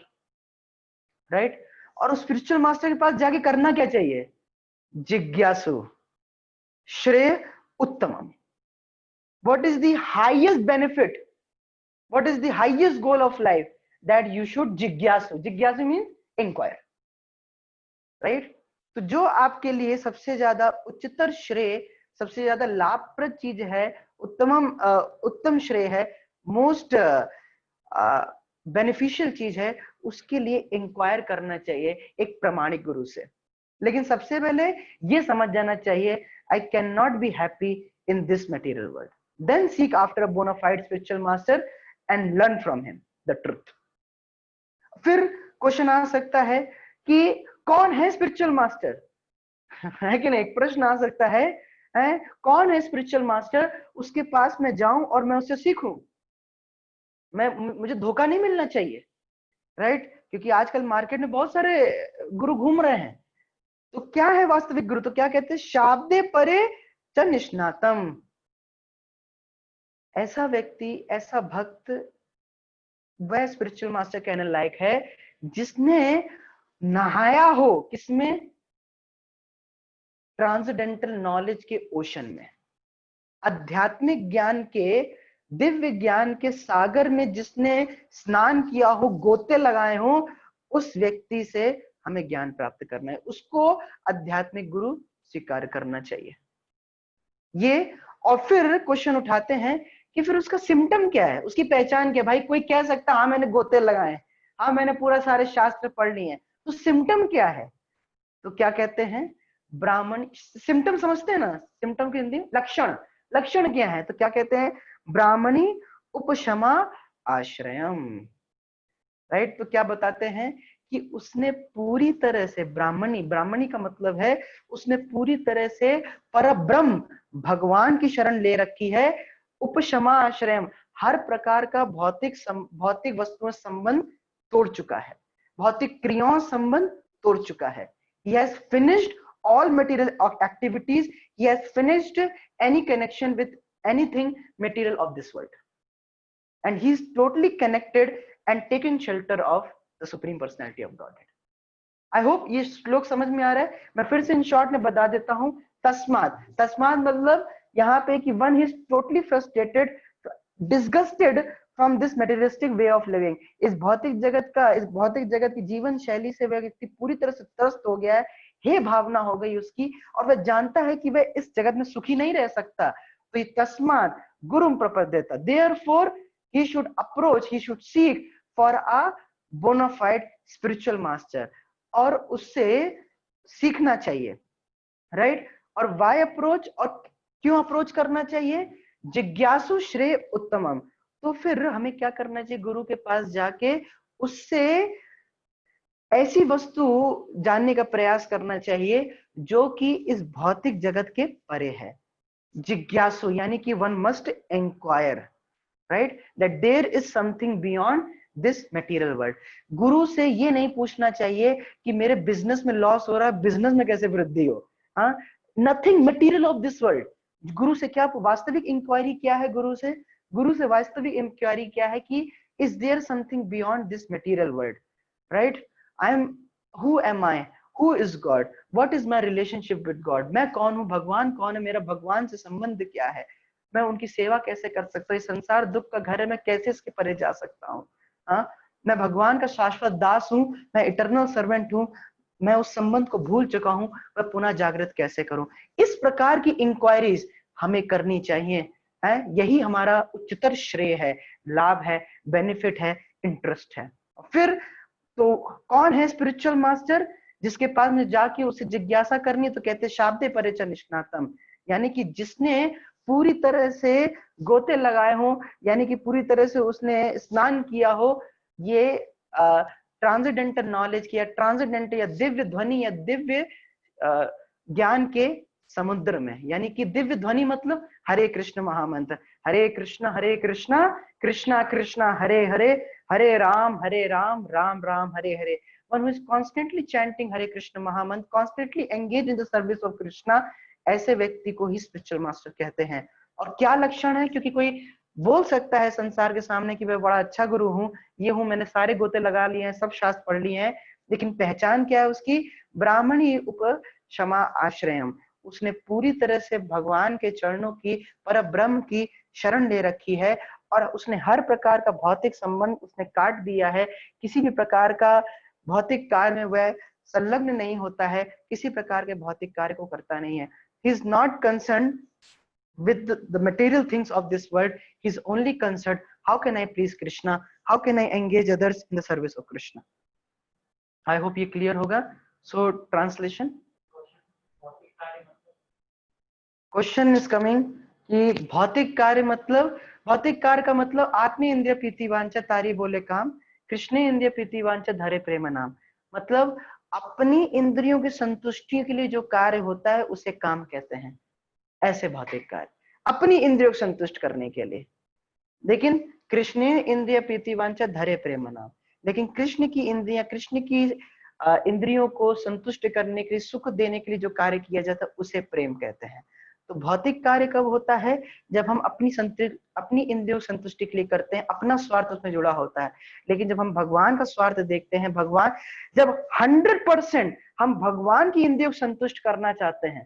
right? और उस स्पिरिचुअल मास्टर के पास जाके करना क्या चाहिए? जिज्ञासु, श्रेय उत्तमम। What is the highest benefit? What is the highest goal of life? That you should जिज्ञासु। जिज्ञासु means inquire, right? तो जो आपके लिए सबसे ज्यादा उच्चतर श्रेय, सबसे ज्यादा लाभप्रद चीज है, उत्तम श्रेय है, मोस्ट बेनिफिशियल चीज है, उसके लिए इंक्वायर करना चाहिए एक प्रामाणिक गुरु से। लेकिन सबसे पहले ये समझ जाना चाहिए, I can not be happy in this material world, then seek after a bona fide spiritual master and learn from him the truth. फिर क्वेश्चन आ सकता है कि कौन है स्पिरिचुअल मास्टर? है कि नहीं? एक प्रश्न आ सकता है, कौन है स्पिरिचुअल मास्टर, उसके पास मैं जाऊं और मैं उससे सीखूं, मुझे धोखा नहीं मिलना चाहिए, राइट? क्योंकि आजकल मार्केट में बहुत सारे गुरु घूम रहे हैं। तो क्या है वास्तविक गुरु? तो क्या कहते हैं? शाब्दे परे च निष्णातम। ऐसा व्यक्ति, ऐसा भक्त, वह स्पिरिचुअल मास्टर कहने लायक है जिसने नहाया हो किसमें? ट्रांसडेंटल नॉलेज के ओशन में, आध्यात्मिक ज्ञान के, दिव्य ज्ञान के सागर में जिसने स्नान किया हो, गोते लगाए हो, उस व्यक्ति से हमें ज्ञान प्राप्त करना है, उसको आध्यात्मिक गुरु स्वीकार करना चाहिए ये। और फिर क्वेश्चन उठाते हैं कि फिर उसका सिम्टम क्या है, उसकी पहचान क्या है? भाई कोई कह सकता हाँ मैंने गोते लगाए, हाँ मैंने पूरा सारे शास्त्र पढ़ लिए हैं, तो सिम्टम क्या है? तो क्या कहते हैं? ब्राह्मण, सिम्टम समझते हैं ना, सिम्टम की हिंदी लक्षण, लक्षण क्या है? तो क्या कहते हैं? ब्राह्मणी उपशमा आश्रयम, राइट? तो क्या बताते हैं कि उसने पूरी तरह से, ब्राह्मणी, ब्राह्मणी का मतलब है उसने पूरी तरह से परब्रह्म भगवान की शरण ले रखी है। उपशमा आश्रयम, हर प्रकार का भौतिक वस्तुओं संबंध तोड़ चुका है, भौतिक क्रियाओं संबंध तोड़ चुका है। He has finished all material activities. He has finished any connection with anything material of this world. And he is totally connected and taking shelter of the Supreme Personality of Godhead. I hope ये श्लोक समझ में आ रहा है। मैं फिर से इन शॉर्ट में बता देता हूं। तस्मात, तस्मात मतलब यहाँ पे कि one is totally frustrated, disgusted from this materialistic way of living. इस भौतिक जगत की जीवन शैली से वह व्यक्ति पूरी तरह से त्रस्त हो गया है, हे भावना हो गई उसकी, और वह जानता है कि वह इस जगत में सुखी नहीं रह सकता। तो ये तस्मात गुरुम प्रपद्येता, therefore he should approach, he should seek for a bona fide spiritual master, और उससे सीखना चाहिए, राइट? और वाई अप्रोच, और क्यों अप्रोच करना चाहिए? जिज्ञासु श्रेय उत्तमम। तो फिर हमें क्या करना चाहिए? गुरु के पास जाके उससे ऐसी वस्तु जानने का प्रयास करना चाहिए जो कि इस भौतिक जगत के परे है। जिज्ञासु यानी कि one must inquire, right, that there is something beyond this material world. Guru से ये नहीं पूछना चाहिए कि मेरे बिजनेस में लॉस हो रहा है, बिजनेस में कैसे वृद्धि हो, हाँ, nothing material of this world. Guru से क्या वास्तविक इंक्वायरी क्या है? गुरु से वास्तविक इंक्वायरी क्या है कि is there something beyond this material world, right? Who am I, who is God, what is my relationship with God, मैं कौन हूं, भगवान कौन है, मेरा भगवान से संबंध क्या है, मैं उनकी सेवा कैसे कर सकता हूँ, संसार दुख का घर है, मैं कैसे इसके परे जा सकता हूँ, हाँ, मैं भगवान का शाश्वत दास हूँ, मैं इटर्नल सर्वेंट हूँ, मैं उस संबंध को भूल चुका हूँ, मैं पुनः जागृत कैसे करूं। इस प्रकार की इंक्वायरीज हमें करनी चाहिए, है? यही हमारा उच्चतर श्रेय है, लाभ है, बेनिफिट है, इंटरेस्ट है। फिर तो कौन है स्पिरिचुअल मास्टर जिसके पास में जाके उसे जिज्ञासा करनी है? तो कहते शाब्दे परे च निष्णातम, यानी कि जिसने पूरी तरह से गोते लगाए हो, यानी कि पूरी तरह से उसने स्नान किया हो ये ट्रांसेंडेंटल नॉलेज की, या ट्रांसेंडेंट या दिव्य ध्वनि या दिव्य ज्ञान के समुद्र में। यानी कि दिव्य ध्वनि मतलब हरे कृष्ण महामंत्र, हरे Krishna Krishna Krishna Hare Hare, Hare Ram Ram Ram Hare Hare. One who is constantly chanting Hare Krishna Mahamantra, constantly engaged in the service of Krishna, ऐसे व्यक्ति को ही स्पिरिचुअल मास्टर कहते हैं। और क्या लक्षण है? क्योंकि कोई बोल सकता है संसार के सामने कि मैं बड़ा अच्छा गुरु हूँ, ये हूँ, मैंने सारे गोते लगा लिए हैं, सब शास्त्र पढ़ लिए हैं, लेकिन पहचान क्या है उसकी? ब्राह्मणी उप क्षमा आश्रयम। उसने पूरी तरह से भगवान के चरणों की, पर ब्रह्म की शरण ले रखी है, और उसने हर प्रकार का भौतिक संबंध उसने काट दिया है। किसी भी प्रकार का भौतिक कार्य में वह संलग्न नहीं होता है, किसी प्रकार के भौतिक कार्य को करता नहीं है। He is not concerned with the material things of this world. He is only concerned, how can I please Krishna? How can I engage others in the service of Krishna? I hope ये clear होगा. So translation. Question is coming कि भौतिक कार्य मतलब, भौतिक कार्य का मतलब आत्मी इंद्रिय प्रीति वांछा तारी बोले काम, कृष्ण इंद्रिय प्रीति वांछा धरे प्रेम नाम। मतलब अपनी इंद्रियों की संतुष्टि के लिए जो कार्य होता है उसे काम कहते हैं, ऐसे भौतिक कार्य अपनी इंद्रियों को संतुष्ट करने के लिए। लेकिन कृष्ण इंद्रिय प्रीति वांछा धरे प्रेम नाम, लेकिन कृष्ण की इंद्रियां, कृष्ण की इंद्रियों को संतुष्ट करने के लिए, सुख देने के लिए जो कार्य किया जाता है उसे प्रेम कहते हैं। तो भौतिक कार्य कब होता है? जब हम अपनी इंद्रियों संतुष्टि के लिए करते हैं, अपना स्वार्थ उसमें जुड़ा होता है। लेकिन जब हम भगवान का स्वार्थ देखते हैं, भगवान जब 100% हम भगवान की इंद्रियों को संतुष्ट करना चाहते हैं,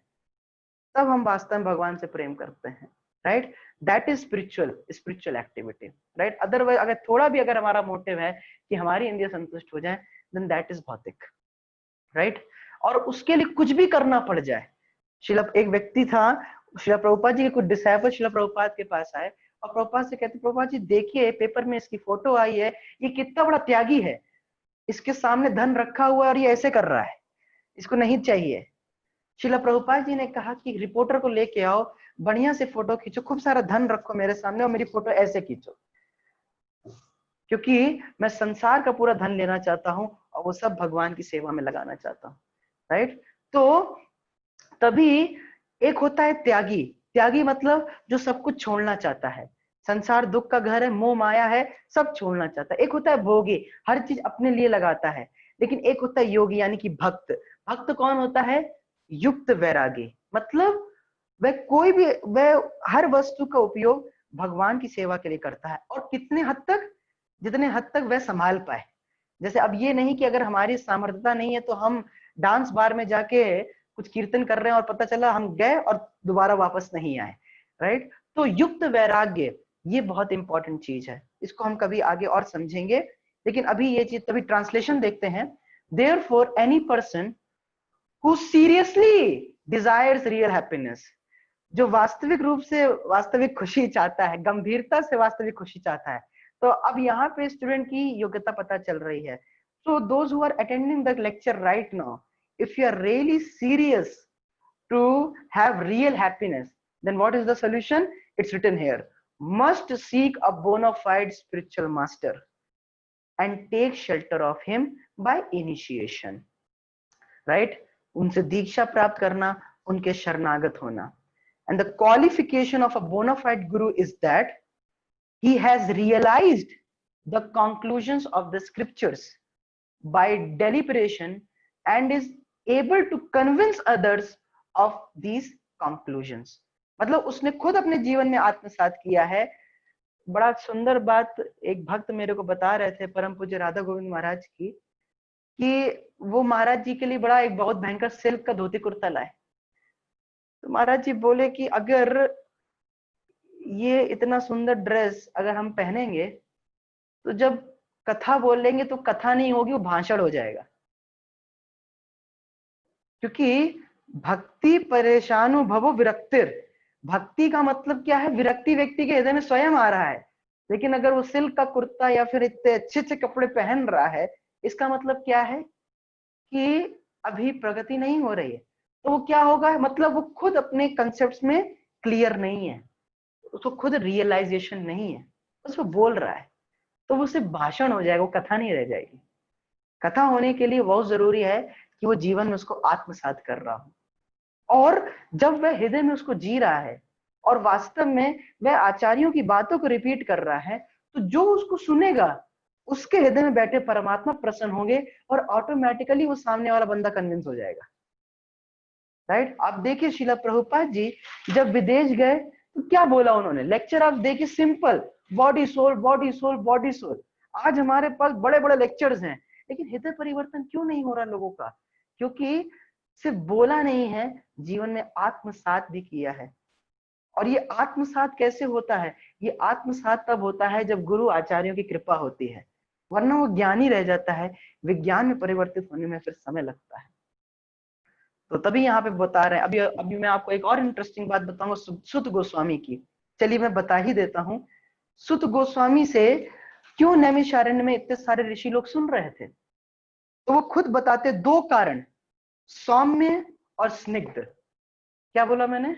तब हम वास्तव में भगवान से प्रेम करते हैं, right? That is spiritual activity, right? Otherwise अगर थोड़ा भी अगर हमारा मोटिव है कि हमारी इंद्रिय संतुष्ट हो जाए, देन दैट इज भौतिक, राइट? और उसके लिए कुछ भी करना पड़ जाए। एक व्यक्ति था, श्रील प्रभुपाद जी के कुछ डिसाइपल श्रील प्रभुपाद के पास आए और प्रभुपाद से कहते, प्रभुपाद जी देखिए पेपर में इसकी फोटो आई है, ये कितना बड़ा त्यागी है, इसके सामने धन रखा हुआ है और ये ऐसे कर रहा है, इसको नहीं चाहिए। श्रील प्रभुपाद जी ने कहा कि रिपोर्टर को लेके आओ, बढ़िया से फोटो खींचो, खूब सारा धन रखो मेरे सामने और मेरी फोटो ऐसे खींचो, क्योंकि मैं संसार का पूरा धन लेना चाहता हूं और वो सब भगवान की सेवा में लगाना चाहता हूं, राइट? तो तभी एक होता है त्यागी। त्यागी मतलब जो सब कुछ छोड़ना चाहता है, संसार दुख का घर है, मोह माया है, सब छोड़ना चाहता है। एक होता है भोगी, हर चीज अपने लिए लगाता है। लेकिन एक होता है योगी, यानी कि भक्त। भक्त कौन होता है? युक्त वैरागी, मतलब वह हर वस्तु का उपयोग भगवान की सेवा के लिए करता है। और कितने हद तक? जितने हद तक वह संभाल पाए। जैसे अब ये नहीं कि अगर हमारी सामर्थ्यता नहीं है तो हम डांस बार में जाके कुछ कीर्तन कर रहे हैं और पता चला हम गए और दोबारा वापस नहीं आए, राइट? तो युक्त वैराग्य ये बहुत इंपॉर्टेंट चीज है, इसको हम कभी आगे और समझेंगे। लेकिन अभी ये चीज, तभी ट्रांसलेशन देखते हैं। Therefore any person who seriously desires real happiness, जो वास्तविक रूप से वास्तविक खुशी चाहता है, गंभीरता से वास्तविक खुशी चाहता है। तो अब यहाँ पे स्टूडेंट की योग्यता पता चल रही है। So those who are attending the lecture right now, if you are really serious to have real happiness, then what is the solution? It's written here. Must seek a bona fide spiritual master and take shelter of him by initiation, right? उनसे दीक्षा प्राप्त करना, उनके शरणागत होना। And the qualification of a bona fide guru is that he has realized the conclusions of the scriptures by deliberation and is able to convince others of these conclusions। मतलब उसने खुद अपने जीवन में आत्मसात किया है। बड़ा सुंदर बात एक भक्त मेरे को बता रहे थे, परम पूज्य राधा गोविंद महाराज की, कि वो महाराज जी के लिए बड़ा एक बहुत भयंकर सिल्क का धोती कुर्ता लाए। तो महाराज जी बोले कि अगर ये इतना सुंदर ड्रेस अगर हम पहनेंगे तो जब कथा बोलेंगे तो कथा नहीं होगी, वो भाषण हो जाएगा। क्योंकि भक्ति परेशानु भवो विरक्तिर, भक्ति का मतलब क्या है? विरक्ति व्यक्ति के हृदय में स्वयं आ रहा है। लेकिन अगर वो सिल्क का कुर्ता या फिर इतने अच्छे अच्छे कपड़े पहन रहा है, इसका मतलब क्या है? कि अभी प्रगति नहीं हो रही है। तो वो क्या होगा? मतलब वो खुद अपने कंसेप्ट्स में क्लियर नहीं है, उसको खुद रियलाइजेशन नहीं है, उसको बोल रहा है, तो वो सिर्फ भाषण हो जाएगा, वो कथा नहीं रह जाएगी। कथा होने के लिए बहुत जरूरी है कि वो जीवन में उसको आत्मसात कर रहा हो, और जब वह हृदय में उसको जी रहा है और वास्तव में वह आचार्यों की बातों को रिपीट कर रहा है, तो जो उसको सुनेगा उसके हृदय में बैठे परमात्मा प्रसन्न होंगे और ऑटोमेटिकली वो सामने वाला बंदा कन्विंस हो जाएगा। राइट? आप देखिए शिला प्रभुपाद जी जब विदेश गए तो क्या बोला उन्होंने, लेक्चर आप देखिए simple, body soul body soul body soul. आज हमारे पास बड़े बड़े लेक्चर्स हैं, लेकिन हृदय परिवर्तन क्यों नहीं हो रहा लोगों का? क्योंकि सिर्फ बोला नहीं है, जीवन में आत्मसात भी किया है। और ये आत्मसात कैसे होता है? ये आत्मसात तब होता है जब गुरु आचार्यों की कृपा होती है, वरना वो ज्ञानी रह जाता है, विज्ञान में परिवर्तित होने में फिर समय लगता है। तो तभी यहाँ पे बता रहे हैं। अभी मैं आपको एक और इंटरेस्टिंग बात बताऊंगा सुत गोस्वामी की। चलिए मैं बता ही देता हूँ, सुत गोस्वामी से क्यों नैमिषारण्य में इतने सारे ऋषि लोग सुन रहे थे, तो वो खुद बताते दो कारण, सौम्य और स्निग्ध। क्या बोला मैंने?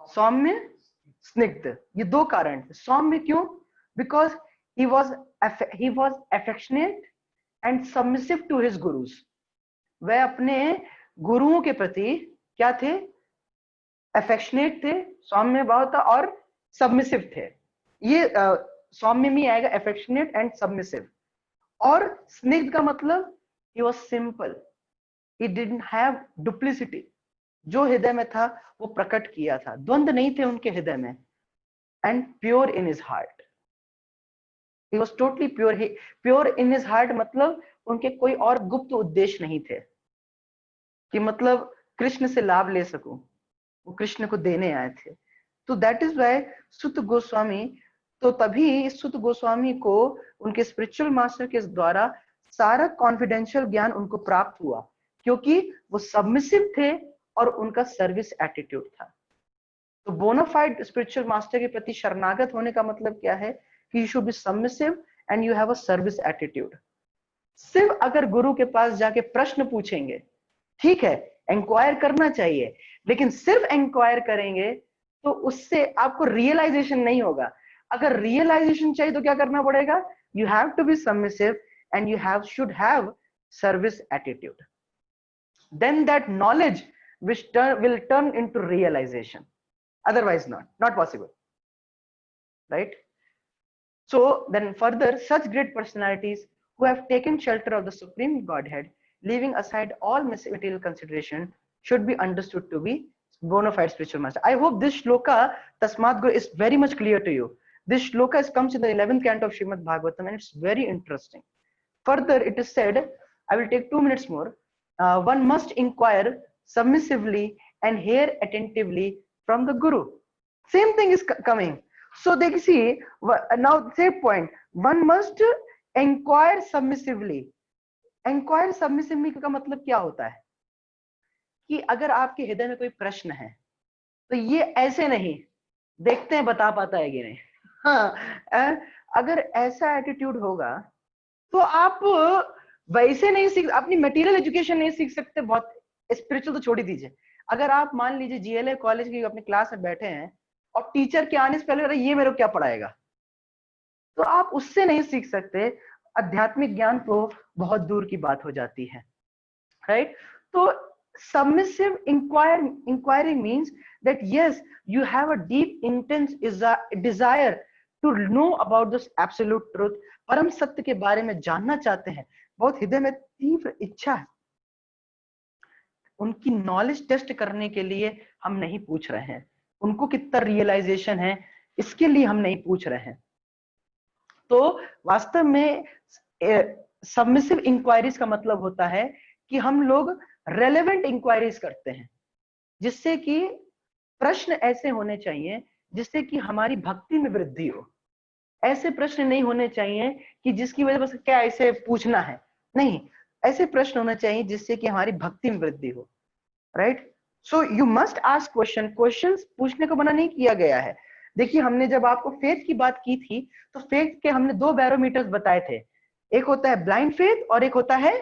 सौम्य स्निग्ध, ये दो कारण थे। सौम्य क्यों? Because he was affectionate and submissive to his gurus। वह अपने गुरुओं के प्रति क्या थे? अफेक्शनेट थे, सौम्य भाव था, और सबमिसिव थे। ये सौम्य में आएगा, अफेक्शनेट एंड सबमिसिव। और स्निग्ध का मतलब he was simple, he didn't have duplicity। जो हृदय में था वो प्रकट किया था, द्वंद्व नहीं थे उनके हृदय में। And pure in his heart, he was totally pure। Pure in his heart मतलब उनके कोई और गुप्त उद्देश्य नहीं थे कि मतलब कृष्ण से लाभ ले सकूं, वो कृष्ण को देने आए थे। तो दैट इज वाई सुत गोस्वामी, तो तभी सुत गोस्वामी को उनके स्पिरिचुअल मास्टर के द्वारा सारा कॉन्फिडेंशियल ज्ञान उनको प्राप्त हुआ, क्योंकि वो सबमिसिव थे और उनका सर्विस एटीट्यूड था। तो बोनाफाइड स्पिरिचुअल मास्टर के प्रति शरणागत होने का मतलब क्या है? कि you should be submissive and you have a service attitude. सिर्फ अगर गुरु के पास जाके प्रश्न पूछेंगे, ठीक है, इंक्वायर करना चाहिए, लेकिन सिर्फ इंक्वायर करेंगे तो उससे आपको रियलाइजेशन नहीं होगा। अगर रियलाइजेशन चाहिए तो क्या करना पड़ेगा? You have to be submissive and you have should have service attitude, then that knowledge will turn into realization, otherwise not possible, right? So then further, such great personalities who have taken shelter of the supreme godhead, leaving aside all material consideration, should be understood to be bona fide spiritual master. I hope this shloka tasmat guru is very much clear to you. This shloka comes in the 11th canto of Srimad Bhagavatam, and it's very interesting. Further it is said, I will take 2 minutes more, one must inquire submissively and hear attentively from the guru. Same thing is coming. So they see now same point, one must inquire submissively। inquire submissively का मतलब क्या होता है? कि अगर आपके हृदय में कोई प्रश्न है तो ये ऐसे नहीं देखते हैं बता पाता है कि नहीं। हाँ, अगर ऐसा एटीट्यूड होगा तो आप वैसे नहीं सीख, अपनी मटेरियल एजुकेशन नहीं सीख सकते, बहुत स्पिरिचुअल तो छोड़ ही दीजिए। अगर आप मान लीजिए जीएलए कॉलेज की अपनी क्लास में बैठे हैं और टीचर के आने से पहले ये मेरे को क्या पढ़ाएगा, तो आप उससे नहीं सीख सकते। आध्यात्मिक ज्ञान तो बहुत दूर की बात हो जाती है, राइट? तो submissive inquiring means that yes, you have a deep intense desire to know about this absolute truth। परम सत्य के बारे में जानना चाहते हैं, बहुत हृदय में तीव्र इच्छा है। उनकी नॉलेज टेस्ट करने के लिए हम नहीं पूछ रहे हैं, उनको कितना रियलाइजेशन है इसके लिए हम नहीं पूछ रहे हैं। तो वास्तव में सबमिसिव इंक्वायरीज का मतलब होता है कि हम लोग रेलेवेंट इंक्वायरीज करते हैं, जिससे कि प्रश्न ऐसे होने चाहिए जिससे कि हमारी भक्ति में वृद्धि हो। ऐसे प्रश्न नहीं होने चाहिए कि जिसकी वजह से क्या ऐसे पूछना है, नहीं, ऐसे प्रश्न होना चाहिए जिससे कि हमारी भक्ति में वृद्धि हो, right? So you must ask question. Questions पूछने को मना नहीं किया गया है। देखिए हमने जब आपको फेथ की बात की थी तो फेथ के हमने 2 बैरोमीटर्स बताए थे, एक होता है ब्लाइंड फेथ और एक होता है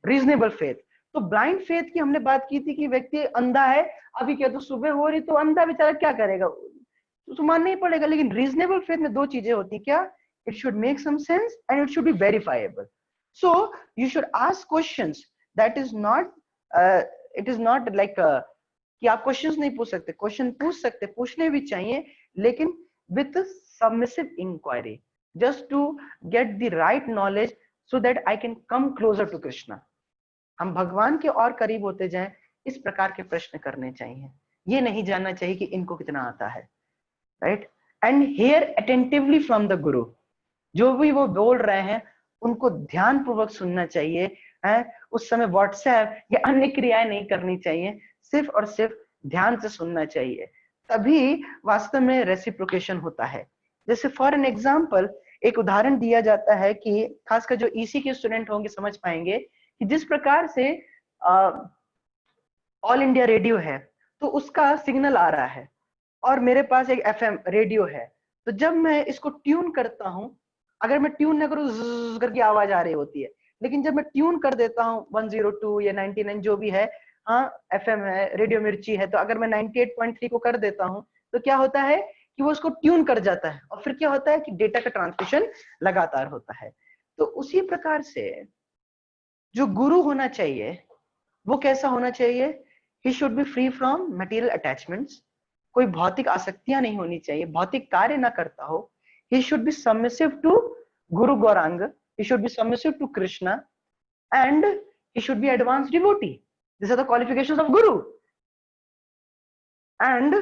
रीजनेबल फेथ। तो ब्लाइंड फेथ की हमने बात की थी कि व्यक्ति अंधा है, अभी क्या तो सुबह हो रही, तो अंधा बेचारा क्या करेगा, तो मानना ही पड़ेगा। लेकिन रीजनेबल फेथ में 2 चीजें होती, क्या? It should make some sense and it should be verifiable. So you should ask questions, that is not it is not like कि आप क्वेश्चंस नहीं पूछ सकते, क्वेश्चन पूछ सकते, पूछने भी चाहिए, लेकिन with submissive inquiry. just to get the right knowledge so that I can come closer to Krishna. हम भगवान के और करीब होते जाएं, इस प्रकार के प्रश्न करने चाहिए। ये नहीं जानना चाहिए कि इनको कितना आता है, right? And hear attentively from the guru, जो भी वो बोल रहे हैं उनको ध्यान पूर्वक सुनना चाहिए है। उस समय व्हाट्सएप या अन्य क्रियाएं नहीं करनी चाहिए, सिर्फ और सिर्फ ध्यान से सुनना चाहिए, तभी वास्तव में रेसिप्रोकेशन होता है। जैसे फॉर एन एग्जाम्पल एक उदाहरण दिया जाता है कि खासकर जो ईसी के स्टूडेंट होंगे समझ पाएंगे कि जिस प्रकार से ऑल इंडिया रेडियो है तो उसका सिग्नल आ रहा है और मेरे पास एक एफएम रेडियो है, तो जब मैं इसको ट्यून करता हूं, अगर मैं ट्यून ना करूं ज़्ज़ करके आवाज आ रही होती है, लेकिन जब मैं ट्यून कर देता हूं 102 या 99 जो भी है, हाँ एफएम है, रेडियो मिर्ची है, तो अगर मैं 98.3 को कर देता हूं तो क्या होता है कि वो उसको ट्यून कर जाता है और फिर क्या होता है कि डेटा का ट्रांसमिशन लगातार होता है। तो उसी प्रकार से जो गुरु होना चाहिए वो कैसा होना चाहिए? ही should B free from material attachments, कोई भौतिक आसक्तियां नहीं होनी चाहिए, भौतिक कार्य ना करता हो। He should be submissive to guru Gaurang, he should be submissive to Krishna, and he should be advanced devotee. These are the qualifications of guru. And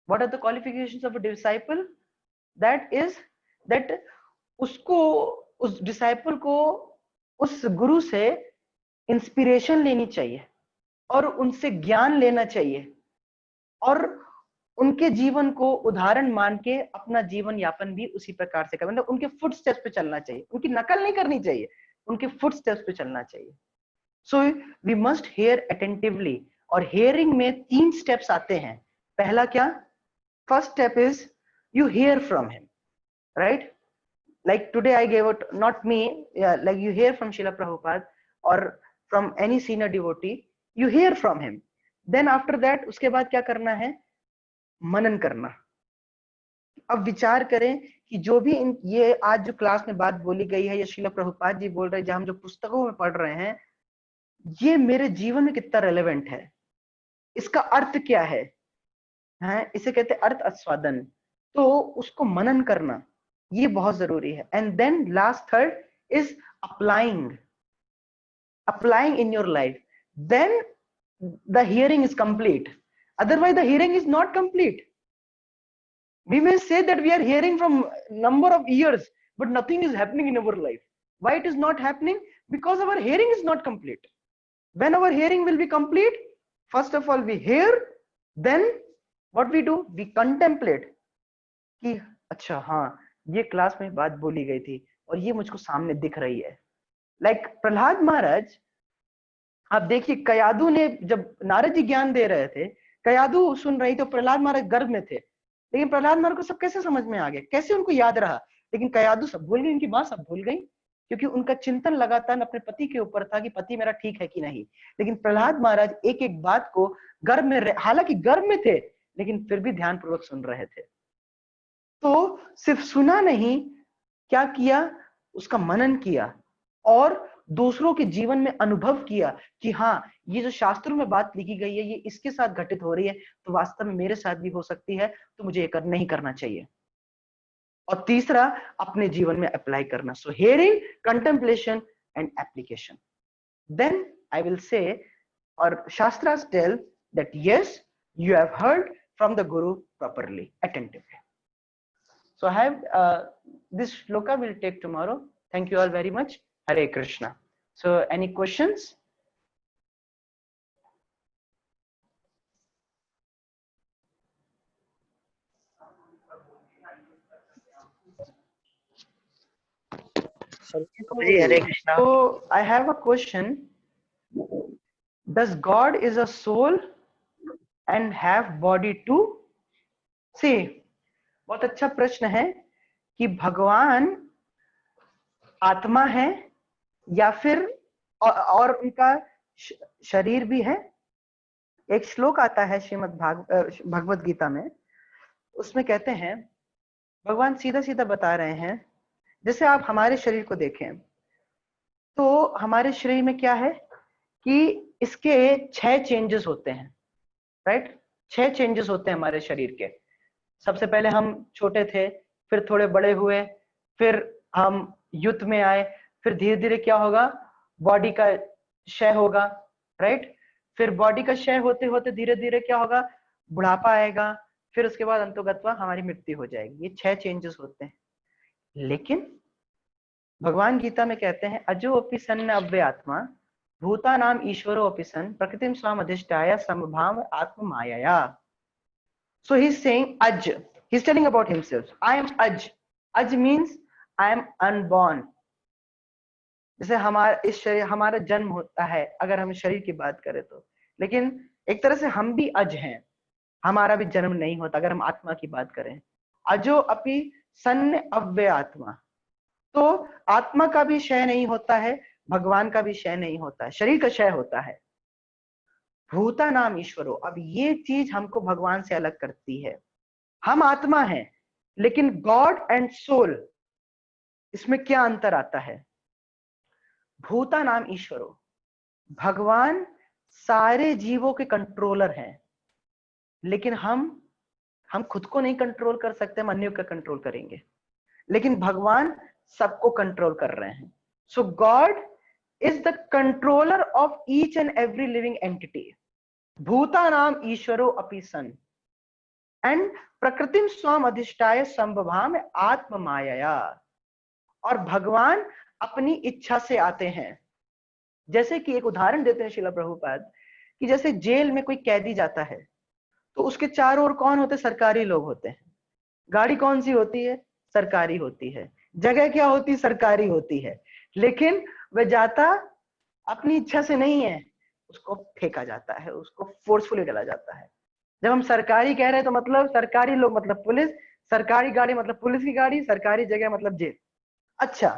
what are the qualifications of a disciple? That is that उसको, उस डिसाइपल को उस गुरु से इंस्पिरेशन लेनी चाहिए और उनसे ज्ञान लेना चाहिए और उनके जीवन को उदाहरण मान के अपना जीवन यापन भी उसी प्रकार से करना, मतलब उनके फुट स्टेप्स पे चलना चाहिए, उनकी नकल नहीं करनी चाहिए, उनके फुट स्टेप्स पे चलना चाहिए। So we must hear attentively, और हेयरिंग में 3 स्टेप्स आते हैं। पहला क्या? First step is you hear from him, right? Like today I gave it, not me, yeah, like you hear from Srila Prabhupada or from any senior devotee, you hear from him. Then after that उसके बाद क्या करना है? मनन करना। अब विचार करें कि जो भी ये आज जो क्लास में बात बोली गई है या श्रीला प्रभुपाद जी बोल रहे हैं, जहां हम जो पुस्तकों में पढ़ रहे हैं, ये मेरे जीवन में कितना रेलेवेंट है, इसका अर्थ क्या है, इसे कहते हैं अर्थ आस्वादन। तो उसको मनन करना ये बहुत जरूरी है। And then last third is applying in your life, then the hearing is complete, otherwise the hearing is not complete. We may say that we are hearing from number of years, but nothing is happening in our life. Why it is not happening? Because our hearing is not complete. When our hearing will be complete, first of all we hear, then what we do? We contemplate कि अच्छा हाँ ये क्लास में बात बोली गई थी और ये मुझको सामने दिख रही है। लाइक प्रहलाद महाराज, आप देखिए कयादू ने जब नारद जी ज्ञान दे रहे थे, कयादू सुन रही तो प्रहलाद महाराज गर्भ में थे, लेकिन प्रहलाद महाराज को सब कैसे समझ में आ गया, कैसे उनको याद रहा? लेकिन कयादू सब भूल गई, उनकी माँ सब भूल गई, क्योंकि उनका चिंतन लगातार अपने पति के ऊपर था कि पति मेरा ठीक है कि नहीं। लेकिन प्रहलाद महाराज एक एक बात को गर्भ में, हालांकि गर्भ में थे, लेकिन फिर भी ध्यान पूर्वक सुन रहे थे। तो सिर्फ सुना नहीं, क्या किया? उसका मनन किया और दूसरों के जीवन में अनुभव किया कि हाँ ये जो शास्त्रों में बात लिखी गई है ये इसके साथ घटित हो रही है, तो वास्तव में मेरे साथ भी हो सकती है, तो मुझे ये नहीं करना चाहिए। और तीसरा, अपने जीवन में अप्लाई करना। So hearing, contemplation and application. Then I will say, और shastras tell that yes you have heard from the guru properly, attentively. So I have this shloka will take tomorrow. Thank you all very much. Hare Krishna. So any questions? Hare Krishna. So I have a question. Does God is a soul and have body too? See, बहुत अच्छा प्रश्न है कि भगवान आत्मा है या फिर और उनका शरीर भी है। एक श्लोक आता है श्रीमद् भगवत गीता में, उसमें कहते हैं, भगवान सीधा सीधा बता रहे हैं, जैसे आप हमारे शरीर को देखें तो हमारे शरीर में क्या है कि इसके 6 चेंजेस होते हैं, राइट? 6 चेंजेस होते हैं हमारे शरीर के। सबसे पहले हम छोटे थे, फिर थोड़े बड़े हुए, फिर हम युद्ध में आए, फिर धीरे धीरे क्या होगा, बॉडी का क्षय होगा, राइट। फिर बॉडी का क्षय होते होते धीरे धीरे क्या होगा, बुढ़ापा आएगा, फिर उसके बाद अंतोगत्वा हमारी मृत्यु हो जाएगी। ये 6 चेंजेस होते हैं। लेकिन भगवान गीता में कहते हैं अजो अपि सन्न अव्यय आत्मा भूता नाम ईश्वरो अपि सन प्रकृतिम स्वाम अधिष्ठाय समभाव आत्म मायया। So he's saying Aj. He's telling about himself. I am Aj. Aj means I am unborn. जैसे हमारा इस शरीर, हमारा जन्म होता है अगर हम शरीर की बात करें तो, लेकिन एक तरह से हम भी अज हैं, हमारा भी जन्म नहीं होता अगर हम आत्मा की बात करें। अजो अपि सन्न अव्यय आत्मा, तो आत्मा का भी क्षय नहीं होता है, भगवान का भी क्षय नहीं होता है, शरीर का क्षय होता है। भूता नाम ईश्वरो, अब ये चीज हमको भगवान से अलग करती है। हम आत्मा हैं, लेकिन गॉड एंड सोल, इसमें क्या अंतर आता है। भूता नाम ईश्वरो, भगवान सारे जीवों के कंट्रोलर हैं, लेकिन हम खुद को नहीं कंट्रोल कर सकते, हम अन्यों का कंट्रोल करेंगे, लेकिन भगवान सबको कंट्रोल कर रहे हैं। So God is the controller of each and every living entity. भूता नाम ईश्वरो अपि सन एंड प्रकृतिम स्वम अधिष्ठाय संभवाम आत्म मायया। और भगवान अपनी इच्छा से आते हैं। जैसे कि एक उदाहरण देते हैं श्रील प्रभुपाद कि जैसे जेल में कोई कैदी जाता है तो उसके चारों ओर कौन होते हैं, सरकारी लोग होते हैं। गाड़ी कौन सी होती है, सरकारी होती है। जगह क्या होती है, सरकारी होती है। लेकिन वह जाता अपनी इच्छा से नहीं है, उसको फेंका जाता है, उसको फोर्सफुली डाला जाता है। जब हम सरकारी कह रहे हैं तो मतलब सरकारी लोग मतलब पुलिस, सरकारी गाड़ी मतलब पुलिस की गाड़ी, सरकारी जगह मतलब जेल। अच्छा,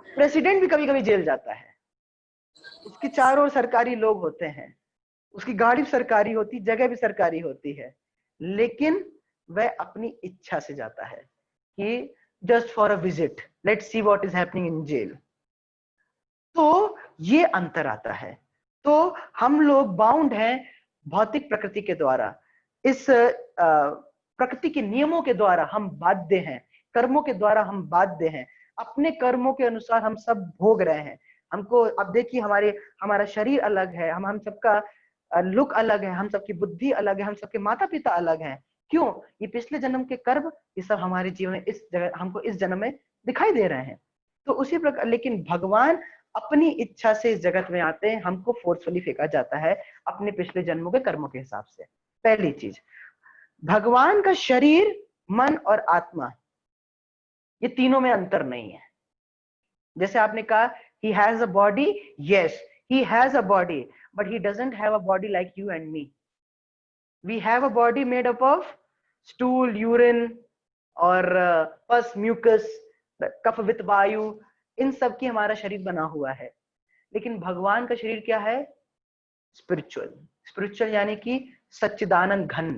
प्रेसिडेंट भी कभी कभी जेल जाता है, उसके चारों ओर सरकारी लोग होते हैं, उसकी गाड़ी भी सरकारी होती, जगह भी सरकारी होती है, लेकिन वह अपनी इच्छा से जाता है कि just for a visit, let's see what is happening in jail. तो ये अंतर आता है। तो हम लोग बाउंड हैं भौतिक प्रकृति के द्वारा, इस प्रकृति के नियमों के द्वारा हम बाध्य हैं, कर्मों के द्वारा हम बाध्य हैं, अपने कर्मों के अनुसार हम सब भोग रहे हैं। हमको अब देखिए हमारा शरीर अलग है, हम सबका लुक अलग है, हम सबकी बुद्धि अलग है, हम सबके माता पिता अलग हैं। क्यों? ये पिछले जन्म के कर्म, ये सब हमारे जीवन में इस जगह हमको इस जन्म में दिखाई दे रहे हैं। तो उसी प्रकार लेकिन भगवान अपनी इच्छा से इस जगत में आते हैं, हमको फोर्सफुली फेंका जाता है अपने पिछले जन्मों के कर्मों के हिसाब से। पहली चीज, भगवान का शरीर, मन और आत्मा, ये तीनों में अंतर नहीं है। जैसे आपने कहा he has a body, yes he has a body, but he doesn't have a body like you and me. We have a body made up of stool, urine और pus, mucus, कफ वित्त वायु, इन सब की हमारा शरीर बना हुआ है। लेकिन भगवान का शरीर क्या है, स्पिरिचुअल। स्पिरिचुअल यानी कि सच्चिदानंद घन।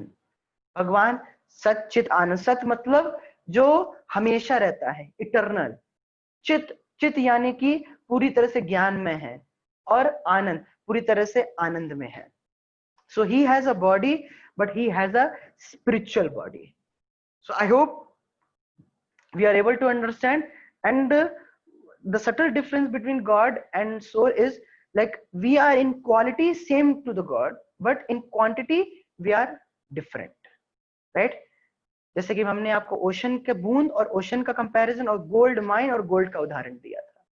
भगवान सच्चित आनंद, सत मतलब जो हमेशा रहता है, इटर्नल। चित, चित यानी कि पूरी तरह से ज्ञान में है, और आनंद पूरी तरह से आनंद में है। So he has a body, but he has a spiritual body. So I hope we are able to understand. And the subtle difference between God and soul is like we are in quality same to the God, but in quantity we are different, right? जैसे कि हमने आपको ओशन के बूंद और ओशन का कंपैरिजन और गोल्ड माइन और गोल्ड का उदाहरण दिया था।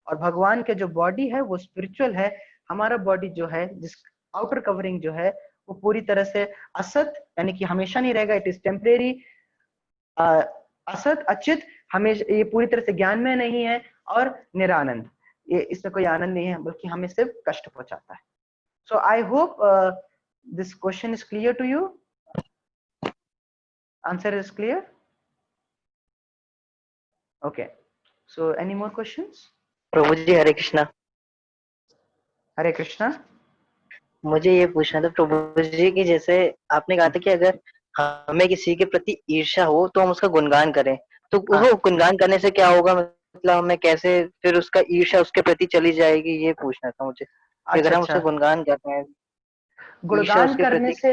और भगवान के जो बॉडी है वो स्पिरिचुअल है, हमारा बॉडी जो है, जिस आउटर कवरिंग जो है वो पूरी तरह से असत यानी कि हमेशा नहीं रहेगा, इट इज टेम्परेरी। असत अचित हमेशा, ये पूरी तरह से ज्ञान में नहीं है, और निरानंद, ये इसमें कोई आनंद नहीं है, बल्कि हमें सिर्फ कष्ट पहुंचाता है। So I hope this question is clear to you. Answer is clear? Okay. So any more questions? प्रभु जी हरे कृष्णा। हरे कृष्णा। मुझे ये पूछना था प्रभु जी कि जैसे आपने कहा था कि अगर हमें किसी के प्रति ईर्ष्या हो तो हम उसका गुणगान करें, तो वो गुणगान करने से क्या होगा, मतलब हमें कैसे फिर उसका ईर्ष्या उसके प्रति चली जाएगी, ये पूछना था मुझे। अगर हम उसका गुणगान करते हैं, गुणगान करने से,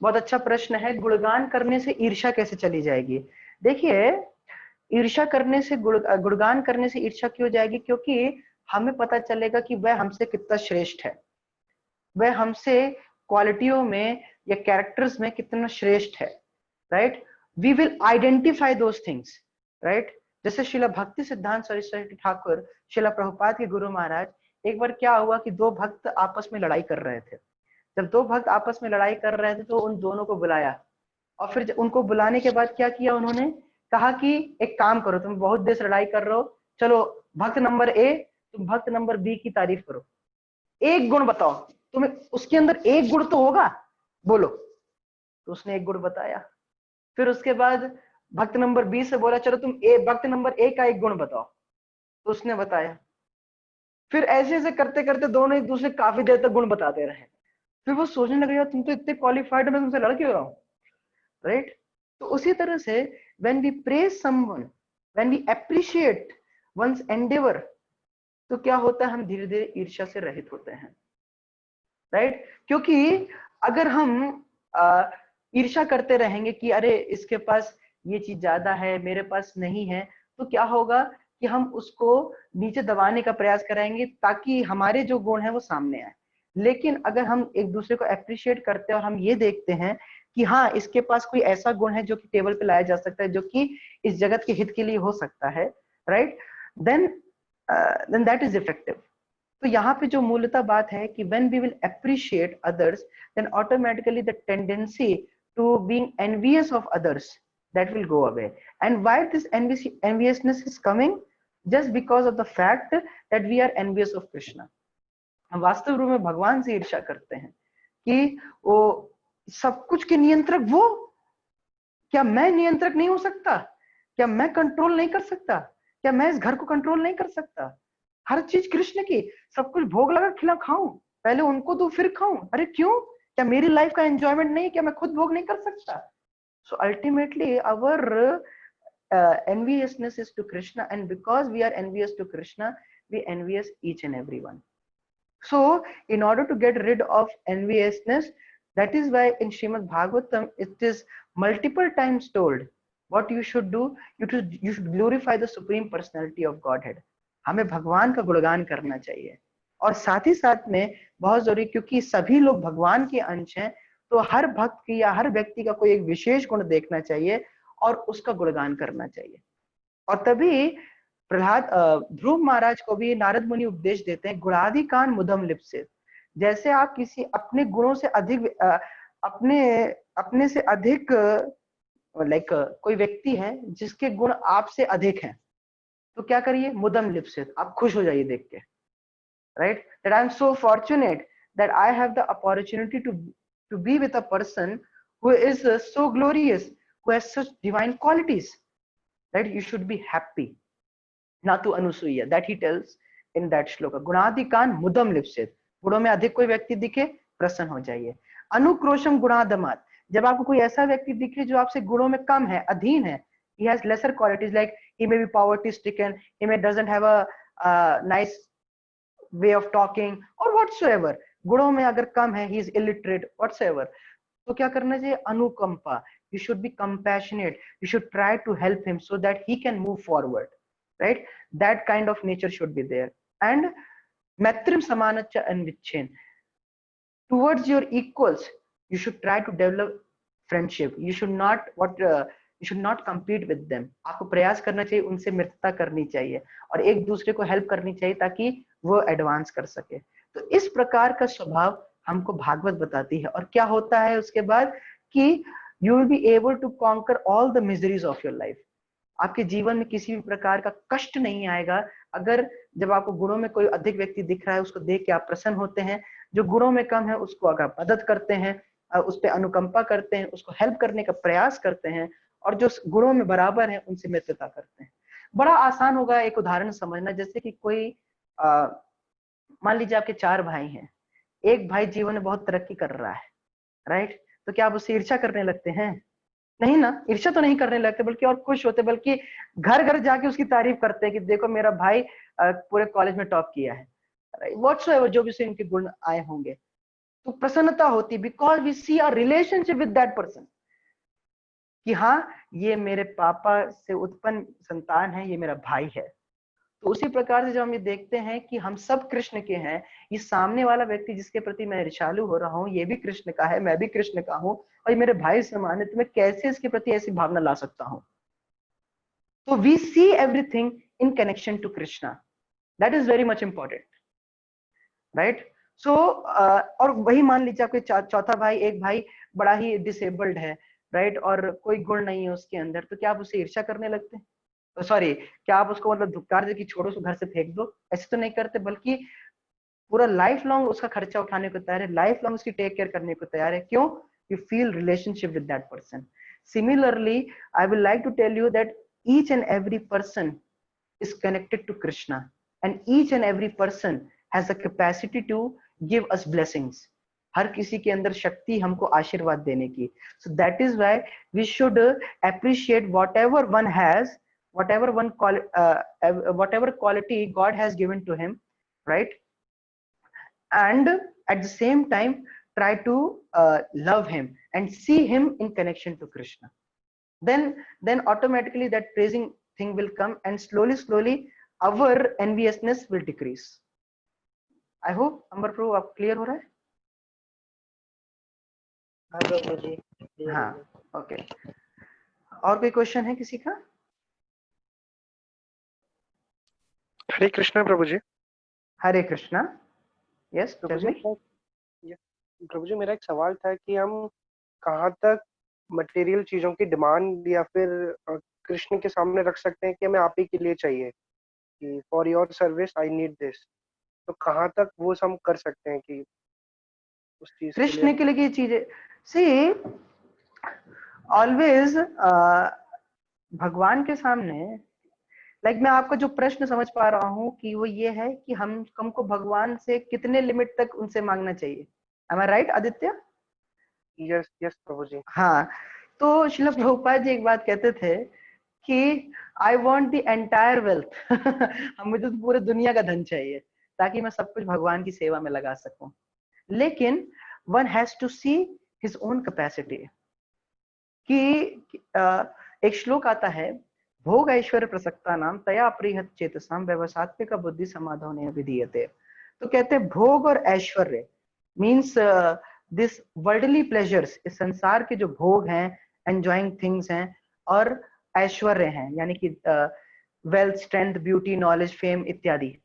बहुत अच्छा प्रश्न है, गुणगान करने से ईर्ष्या कैसे चली जाएगी। देखिए ईर्ष्या करने से गुणगान करने से ईर्ष्या क्यों जाएगी? क्योंकि हमें पता चलेगा कि वह हमसे कितना श्रेष्ठ है, वह हमसे क्वालिटियों में या कैरेक्टर्स में कितना श्रेष्ठ है, right? We will identify those things, right? जैसे शिला भक्ति सिद्धांत सरस्वती ठाकुर, शिला प्रभुपाद के गुरु महाराज, एक बार क्या हुआ कि दो भक्त आपस में लड़ाई कर रहे थे। जब दो भक्त आपस में लड़ाई कर रहे थे तो उन दोनों को बुलाया, और फिर उनको बुलाने के बाद क्या किया उन्होंने? कहा कि एक काम करो, तुम बहुत देर से लड़ाई कर रहे हो, चलो भक्त नंबर ए तुम भक्त नंबर बी की तारीफ करो, एक गुण बताओ, तुम्हें उसके अंदर एक गुण तो होगा, बोलो। तो उसने एक गुण बताया। फिर उसके बाद भक्त नंबर बी से बोला चलो तुम भक्त नंबर ए का एक गुण बताओ, तो उसने बताया। फिर ऐसे ऐसे करते करते दोनों एक दूसरे काफी देर तक गुण बताते रहे। फिर वो सोचने लगे यार तुम तो इतने क्वालिफाइड हो, मैं तुमसे लड़ क्यों रहा हूँ, राइट? तो उसी तरह से when we praise someone, when we appreciate one's endeavor, तो क्या होता है? हम धीरे धीरे ईर्ष्या से रहित होते हैं, राइट? क्योंकि अगर हम ईर्ष्या करते रहेंगे कि अरे इसके पास ये चीज ज्यादा है, मेरे पास नहीं है, तो क्या होगा कि हम उसको नीचे दबाने का प्रयास करेंगे ताकि हमारे जो गुण है वो सामने आए। लेकिन अगर हम एक दूसरे को अप्रिशिएट करते हैं और हम ये देखते हैं कि हाँ इसके पास कोई ऐसा गुण है जो कि टेबल पे लाया जा सकता है, जो कि इस जगत के हित के लिए हो सकता है, right? Then that is effective. तो यहाँ पे जो मूलतः बात है कि when we will appreciate others, then automatically the tendency to being envious of others, that will go away. And why this enviousness is coming? Just because of the fact that we are envious of Krishna. हम वास्तव रूप में भगवान से ईर्ष्या करते हैं कि वो सब कुछ के नियंत्रक वो, क्या मैं नियंत्रक नहीं हो सकता? क्या मैं कंट्रोल नहीं कर सकता? क्या मैं इस घर को कंट्रोल नहीं कर सकता? हर चीज कृष्ण की, सब कुछ भोग लगा खिला खाऊं, पहले उनको तो फिर खाऊं। अरे क्यों? क्या मेरी लाइफ का एंजॉयमेंट नहीं? क्या मैं खुद भोग नहीं कर सकता? So ultimately our enviousness is to Krishna, and because we are envious to Krishna, we envious each and everyone. So in order to get rid of enviousness, that is why in Srimad Bhagavatam it is multiple times told what you should do. You should glorify the supreme personality of Godhead. हमें भगवान का गुणगान करना चाहिए, और साथ ही साथ में बहुत जरूरी, क्योंकि सभी लोग भगवान के अंश हैं, तो हर भक्त की या हर व्यक्ति का कोई एक विशेष गुण देखना चाहिए और उसका गुणगान करना चाहिए। और तभी प्रहलाद ध्रुव महाराज को भी नारद मुनि उपदेश देते हैं, गुणाधिकान मुदम लिप्सित। जैसे आप किसी अपने गुणों से अधिक अपने से अधिक लाइक कोई व्यक्ति है जिसके गुण आपसे अधिक हैं, तो क्या करिए? मुदम लिप्सित, आप खुश हो जाइए देख के, right? That I am so fortunate that I have the opportunity to be with a person who is so glorious, who has such divine qualities, right? You should be happy. नातु अनुसूया, that he tells in that shloka, गुणाधिकान मुदम लिप्सित, गुणों में अधिक कोई व्यक्ति दिखे प्रसन्न हो जाइए। अनुक्रोशम गुणादमात, जब आपको कोई ऐसा व्यक्ति दिखे जो आपसे गुणों में कम है, अधीन है, he has lesser qualities, like he may be poverty stricken, he may doesn't have a nice way of talking or whatsoever, गुणों में अगर कम है, he is illiterate whatsoever, तो क्या करना चाहिए? अनुकंपा, you should be compassionate, you should try to help him so that he can move forward, right? That kind of nature should be there. And maitrim samanacha anvichen, towards your equals you should try to develop friendship. You should not compete with them. आपको प्रयास करना चाहिए, उनसे मित्रता करनी चाहिए और एक दूसरे को हेल्प करनी चाहिए ताकि वो एडवांस कर सके। तो इस प्रकार का स्वभाव हमको भागवत बताती है। और क्या होता है उसके बाद कि you will be able to conquer all the miseries of your life. आपके जीवन में किसी भी प्रकार का कष्ट नहीं आएगा अगर जब आपको गुणों में कोई अधिक व्यक्ति दिख रहा है, उसको देख के आप प्रसन्न होते हैं। जो गुणों में कम है उसको अगर मदद करते हैं, उस पर अनुकंपा करते हैं, उसको हेल्प करने का प्रयास करते हैं, और जो गुणों में बराबर है उनसे मित्रता करते हैं। बड़ा आसान होगा एक उदाहरण समझना, जैसे कि कोई मान लीजिए आपके 4 भाई हैं, एक भाई जीवन में बहुत तरक्की कर रहा है, राइट? तो क्या आप उससे ईर्ष्या करने लगते हैं? नहीं ना, ईर्ष्या तो नहीं करने लगते, बल्कि और खुश होते, बल्कि घर घर जाके उसकी तारीफ करते हैं कि देखो मेरा भाई पूरे कॉलेज में टॉप किया है, व्हाटसोएवर जो भी से इनके गुण आए होंगे, तो प्रसन्नता होती, because we see a relationship with that person. कि हाँ ये मेरे पापा से उत्पन्न संतान है, ये मेरा भाई है। तो उसी प्रकार से जब हम ये देखते हैं कि हम सब कृष्ण के हैं, ये सामने वाला व्यक्ति जिसके प्रति मैं ऋषालु हो रहा हूँ ये भी कृष्ण का है, मैं भी कृष्ण का हूँ और ये मेरे भाई समान है, तो मैं कैसे इसके प्रति ऐसी भावना ला सकता हूँ। तो we see everything in connection to Krishna, that is very much important, right. So और वही मान लीजिए आपके चौथा भाई, एक भाई बड़ा ही डिसेबल्ड है, राइट, और कोई गुण नहीं है उसके अंदर, तो क्या आप उससे ईर्ष्या करने लगते हैं? सॉरी, क्या आप उसको मतलब धुक्कार दे कि छोड़ो उसको, घर से फेंक दो? ऐसे तो नहीं करते, बल्कि पूरा लाइफ लॉन्ग उसका खर्चा उठाने को तैयार है, लाइफ लॉन्ग उसकी टेक केयर करने को तैयार है। क्यों? You feel relationship with that person. Similarly I will like to tell you that each and every person is connected to Krishna, and each and every person has a capacity to give us blessings. हर किसी के अंदर शक्ति हमको आशीर्वाद देने की। So that is why we should appreciate whatever one has, whatever quality God has given to him, right? And at the same time try to love him and see him in connection to Krishna. Then automatically that praising thing will come, and slowly our enviousness will decrease. I hope Amber Prabhu आप क्लियर हो रहा है? हाँ प्रभु जी, clear हो हाँ, गया। ओके। और कोई क्वेश्चन है किसी का? हरे कृष्णा प्रभु जी। हरे कृष्णा। यस, प्रभु टेल जी, मी। प्रभु जी मेरा एक सवाल था कि हम कहाँ तक मटेरियल चीजों की डिमांड या फिर कृष्ण के सामने रख सकते हैं कि हमें आप ही के लिए चाहिए, कि for your service I need this, तो कहाँ तक वो हम कर सकते हैं कि उस चीज के लिए कृष्ण के लिए चीजें, सी ऑलवेज भगवान के सामने, लाइक मैं आपका जो प्रश्न समझ पा रहा हूँ कि वो ये है कि हमको भगवान से कितने लिमिट तक उनसे मांगना चाहिए। Am I right, Aditya? Yes yes प्रभु जी। हाँ, तो श्रील प्रभुपाद जी एक बात कहते थे कि I want the entire wealth हम मुझे तो पूरे दुनिया का धन चाहिए ताकि मैं सब कुछ भगवान की सेवा में लगा सकूं। लेकिन one has to see his own capacity. कि एक श्लोक आता है, भोग ऐश्वर्य प्रसक्ता नाम तया प्रियत चेतसाम व्यवसात्मिक बुद्धि समाधान विधीयते। तो कहते हैं भोग और ऐश्वर्य मीन्स दिस वर्ल्डली प्लेजर्स, इस संसार के जो भोग हैं, एंजॉइंग थिंग्स हैं, और ऐश्वर्य हैं यानी कि wealth, strength, beauty, knowledge, fame इत्यादि।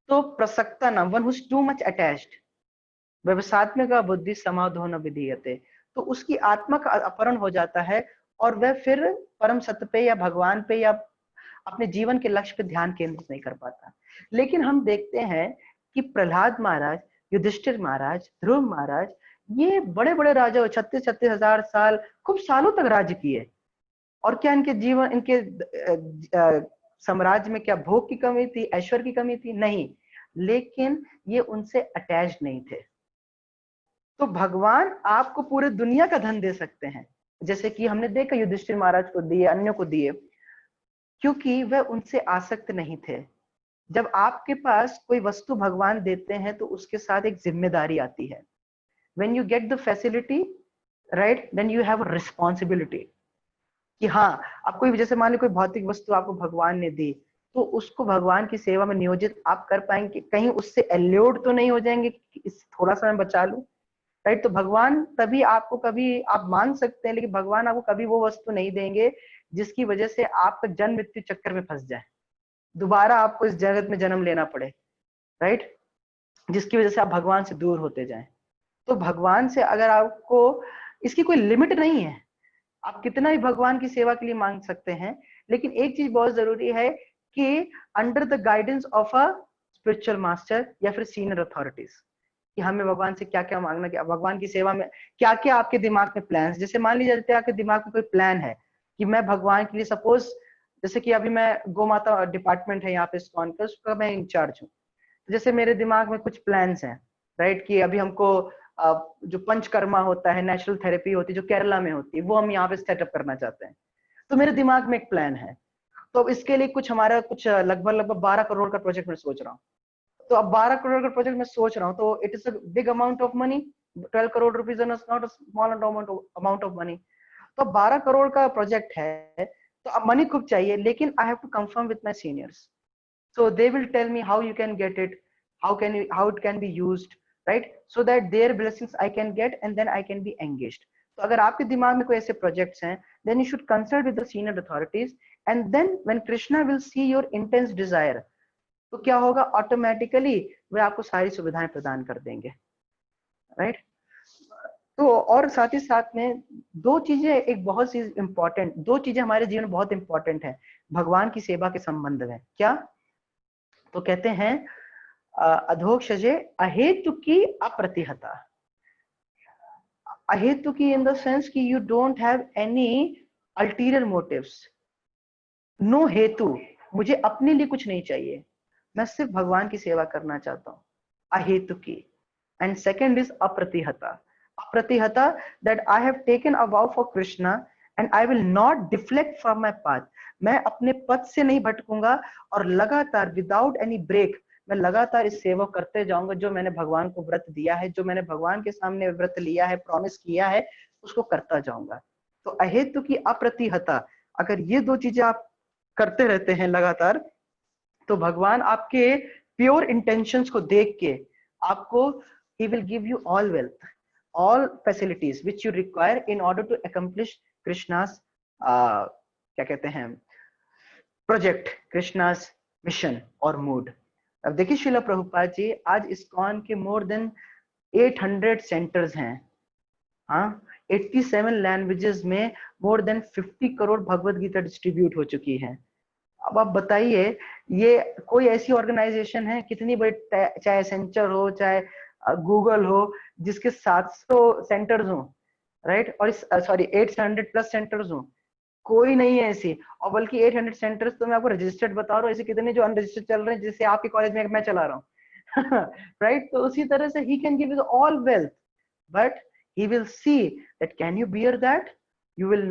तो प्रसक्ता नाम, one who is too much attached, व्यवसात्मिक बुद्धि समाधान विधीयते, तो उसकी आत्मा का अपहरण हो जाता है और वह फिर परम सत्य पे या भगवान पे या अपने जीवन के लक्ष्य पे ध्यान केंद्रित नहीं कर पाता। लेकिन हम देखते हैं कि प्रहलाद महाराज, युधिष्ठिर महाराज, ध्रुव महाराज, ये बड़े बड़े राजा 36-36 हजार साल, खूब सालों तक राज्य किए। और क्या इनके जीवन, इनके साम्राज्य में क्या भोग की कमी थी, ऐश्वर्य की कमी थी? नहीं, लेकिन ये उनसे अटैच नहीं थे। तो भगवान आपको पूरे दुनिया का धन दे सकते हैं, जैसे कि हमने देखा युधिष्ठिर महाराज को दिए, अन्यों को दिए, क्योंकि वह उनसे आसक्त नहीं थे। जब आपके पास कोई वस्तु भगवान देते हैं तो उसके साथ एक जिम्मेदारी आती है। When you get the facility, right, then you have a responsibility कि हाँ, अब कोई जैसे मान लो कोई भौतिक वस्तु आपको भगवान ने दी, तो उसको भगवान की सेवा में नियोजित आप कर पाएंगे? कहीं उससे एल्योड तो नहीं हो जाएंगे कि इस थोड़ा सा मैं बचा लूं, राइट? तो भगवान तभी आपको, कभी आप मांग सकते हैं लेकिन भगवान आपको कभी वो वस्तु नहीं देंगे जिसकी वजह से आपका जन्म मृत्यु चक्कर में फंस जाए, दोबारा आपको इस जगत में जन्म लेना पड़े, राइट, जिसकी वजह से आप भगवान से दूर होते जाएं। तो भगवान से अगर आपको, इसकी कोई लिमिट नहीं है, आप कितना भी भगवान की सेवा के लिए मांग सकते हैं, लेकिन एक चीज बहुत जरूरी है कि under the guidance of a spiritual master या फिर सीनियर अथॉरिटीज, कि हमें भगवान से क्या क्या मांगना, क्या भगवान की सेवा में क्या क्या आपके दिमाग में प्लान, जैसे मान लीजिए आपके दिमाग में कोई प्लान है कि मैं भगवान के लिए, सपोज जैसे कि अभी मैं गौ माता डिपार्टमेंट है यहाँ पे इस्कॉन का, उसका मैं इंचार्ज हूँ। जैसे मेरे दिमाग में कुछ प्लान्स हैं, राइट, कि अभी हमको जो पंचकर्मा होता है, नेचुरल थेरेपी होती है जो केरला में होती है, वो हम यहाँ पे सेटअप करना चाहते हैं। तो मेरे दिमाग में एक प्लान है, तो अब इसके लिए कुछ हमारा कुछ लगभग 12 करोड़ का प्रोजेक्ट मैं सोच रहा हूँ। तो अब 12 करोड़ का प्रोजेक्ट मैं सोच रहा हूँ, तो it is a big amount of money. 12 crore rupees is not a small amount of money. तो 12 करोड़ का प्रोजेक्ट है, तो अब मनी खूब चाहिए, लेकिन I have to confirm with my seniors, so they will tell me how you can get it, how it can be used, right, so that their blessings I can get and then I can be engaged. तो अगर आपके दिमाग में कोई ऐसे प्रोजेक्ट्स हैं, then you should consult with the senior authorities, and then when Krishna will see your intense desire, तो क्या होगा, ऑटोमेटिकली वे आपको सारी सुविधाएं प्रदान कर देंगे, राइट। तो और साथ ही साथ में दो चीजें, एक बहुत सी इंपॉर्टेंट, दो चीजें हमारे जीवन में बहुत इंपॉर्टेंट है भगवान की सेवा के संबंध में। क्या? तो कहते हैं अधोक्षजे अहेतु की अप्रतिहता। अहेतु की इन द सेंस कि you don't have any ulterior motives, no हेतु, मुझे अपने लिए कुछ नहीं चाहिए, मैं सिर्फ भगवान की सेवा करना चाहता हूँ, अहेतु की। एंड सेकेंड इज अप्रतिहता। अप्रतिहता, that I have taken a vow for Krishna and I will not deflect from my path. मैं अपने पथ से नहीं भटकूंगा और लगातार विदाउट एनी ब्रेक मैं लगातार इस सेवा करते जाऊंगा, जो मैंने भगवान को व्रत दिया है, जो मैंने भगवान के सामने व्रत लिया है, प्रॉमिस किया है, उसको करता जाऊंगा। तो अहेतु की अप्रतिहता, अगर ये दो चीजें आप करते रहते हैं लगातार, तो भगवान आपके प्योर इंटेंशंस को देख के आपको he will give you all wealth, all facilities which you require in order to accomplish Krishna's क्या कहते हैं प्रोजेक्ट, Krishna's mission और मूड। अब देखिए श्रीला प्रभुपाद जी, आज इस्कॉन के मोर देन 800 सेंटर्स हैं, हाँ, 87 लैंग्वेजेस में more than 50 crore Bhagavad Gita distribute हो चुकी है। अब आप बताइए, ये कोई ऐसी ऑर्गेनाइजेशन है, कितनी बड़ी, चाहे एसेंचर हो, चाहे गूगल हो, जिसके 700 सेंटर्स हो, राइट, और सॉरी 800 प्लस सेंटर्स हो, कोई नहीं है ऐसी। और बल्कि 800 सेंटर्स तो मैं आपको रजिस्टर्ड बता रहा हूँ, ऐसे कितने जो अनरजिस्टर्ड चल रहे हैं, जैसे आपके कॉलेज में मैं चला रहा हूँ राइट। तो उसी तरह से he can give you all wealth, but he will see that can you bear that, will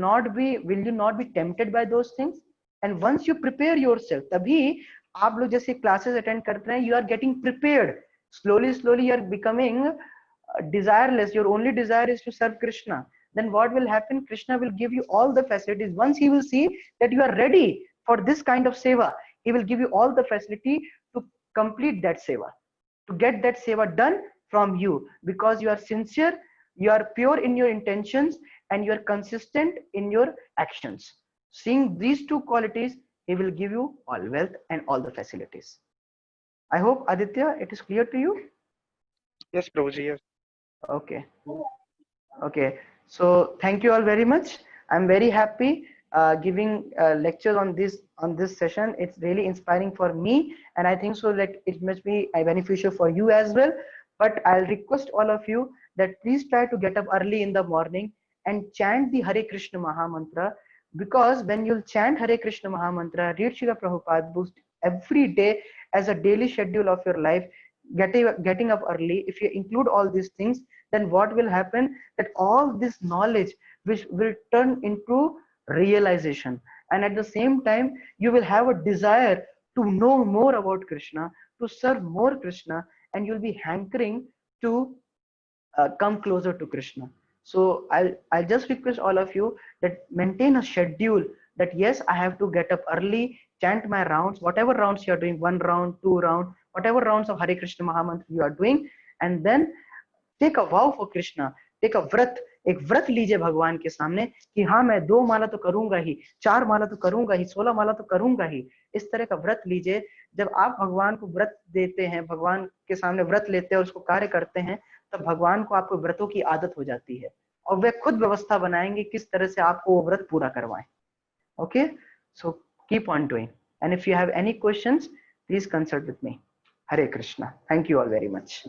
you not be tempted by those things, and once you prepare yourself, तभी आप लोग जैसे क्लासेस अटेंड करते हैं, you are getting prepared, slowly you are becoming desireless, your only desire is to serve Krishna. Then what will happen, Krishna will give you all the facilities. Once he will see that you are ready for this kind of seva, he will give you all the facility to complete that seva, to get that seva done from you, because you are sincere, you are pure in your intentions, and you are consistent in your actions. Seeing these two qualities, he will give you all wealth and all the facilities. I hope, Aditya, it is clear to you? Yes, Prabhuji, yes. Okay. Okay. So thank you all very much. I'm very happy giving lectures on this session. It's really inspiring for me, and I think so that it must be beneficial for you as well. But I'll request all of you that please try to get up early in the morning and chant the Hare Krishna Maha Mantra, because when you'll chant Hare Krishna Maha Mantra, read Srila Prabhupada books every day as a daily schedule of your life, getting up early, if you include all these things, then what will happen, that all this knowledge which will turn into realization, and at the same time you will have a desire to know more about Krishna, to serve more Krishna, and you'll be hankering to come closer to Krishna. So I'll just request all of you that maintain a schedule, that yes, I have to get up early, chant my rounds, whatever rounds you are doing, 1 round, 2 round, whatever rounds of Hare Krishna Maha Mantra you are doing, and then take a vow for Krishna, take a व्रत, एक व्रत लीजिए भगवान के सामने कि हाँ मैं 2 माला तो करूंगा ही, 4 माला तो करूंगा ही, 16 माला तो करूंगा ही। इस तरह का व्रत लीजिए। जब आप भगवान को व्रत देते हैं, भगवान के सामने व्रत लेते हैं और उसको कार्य करते हैं, तब भगवान को आपको व्रतों की आदत हो जाती है और वे खुद व्यवस्था बनाएंगे किस तरह से आपको वो व्रत पूरा करवाएं। Okay, so keep on doing, and if you have any questions please consult with me. Hare Krishna. Thank you all very much.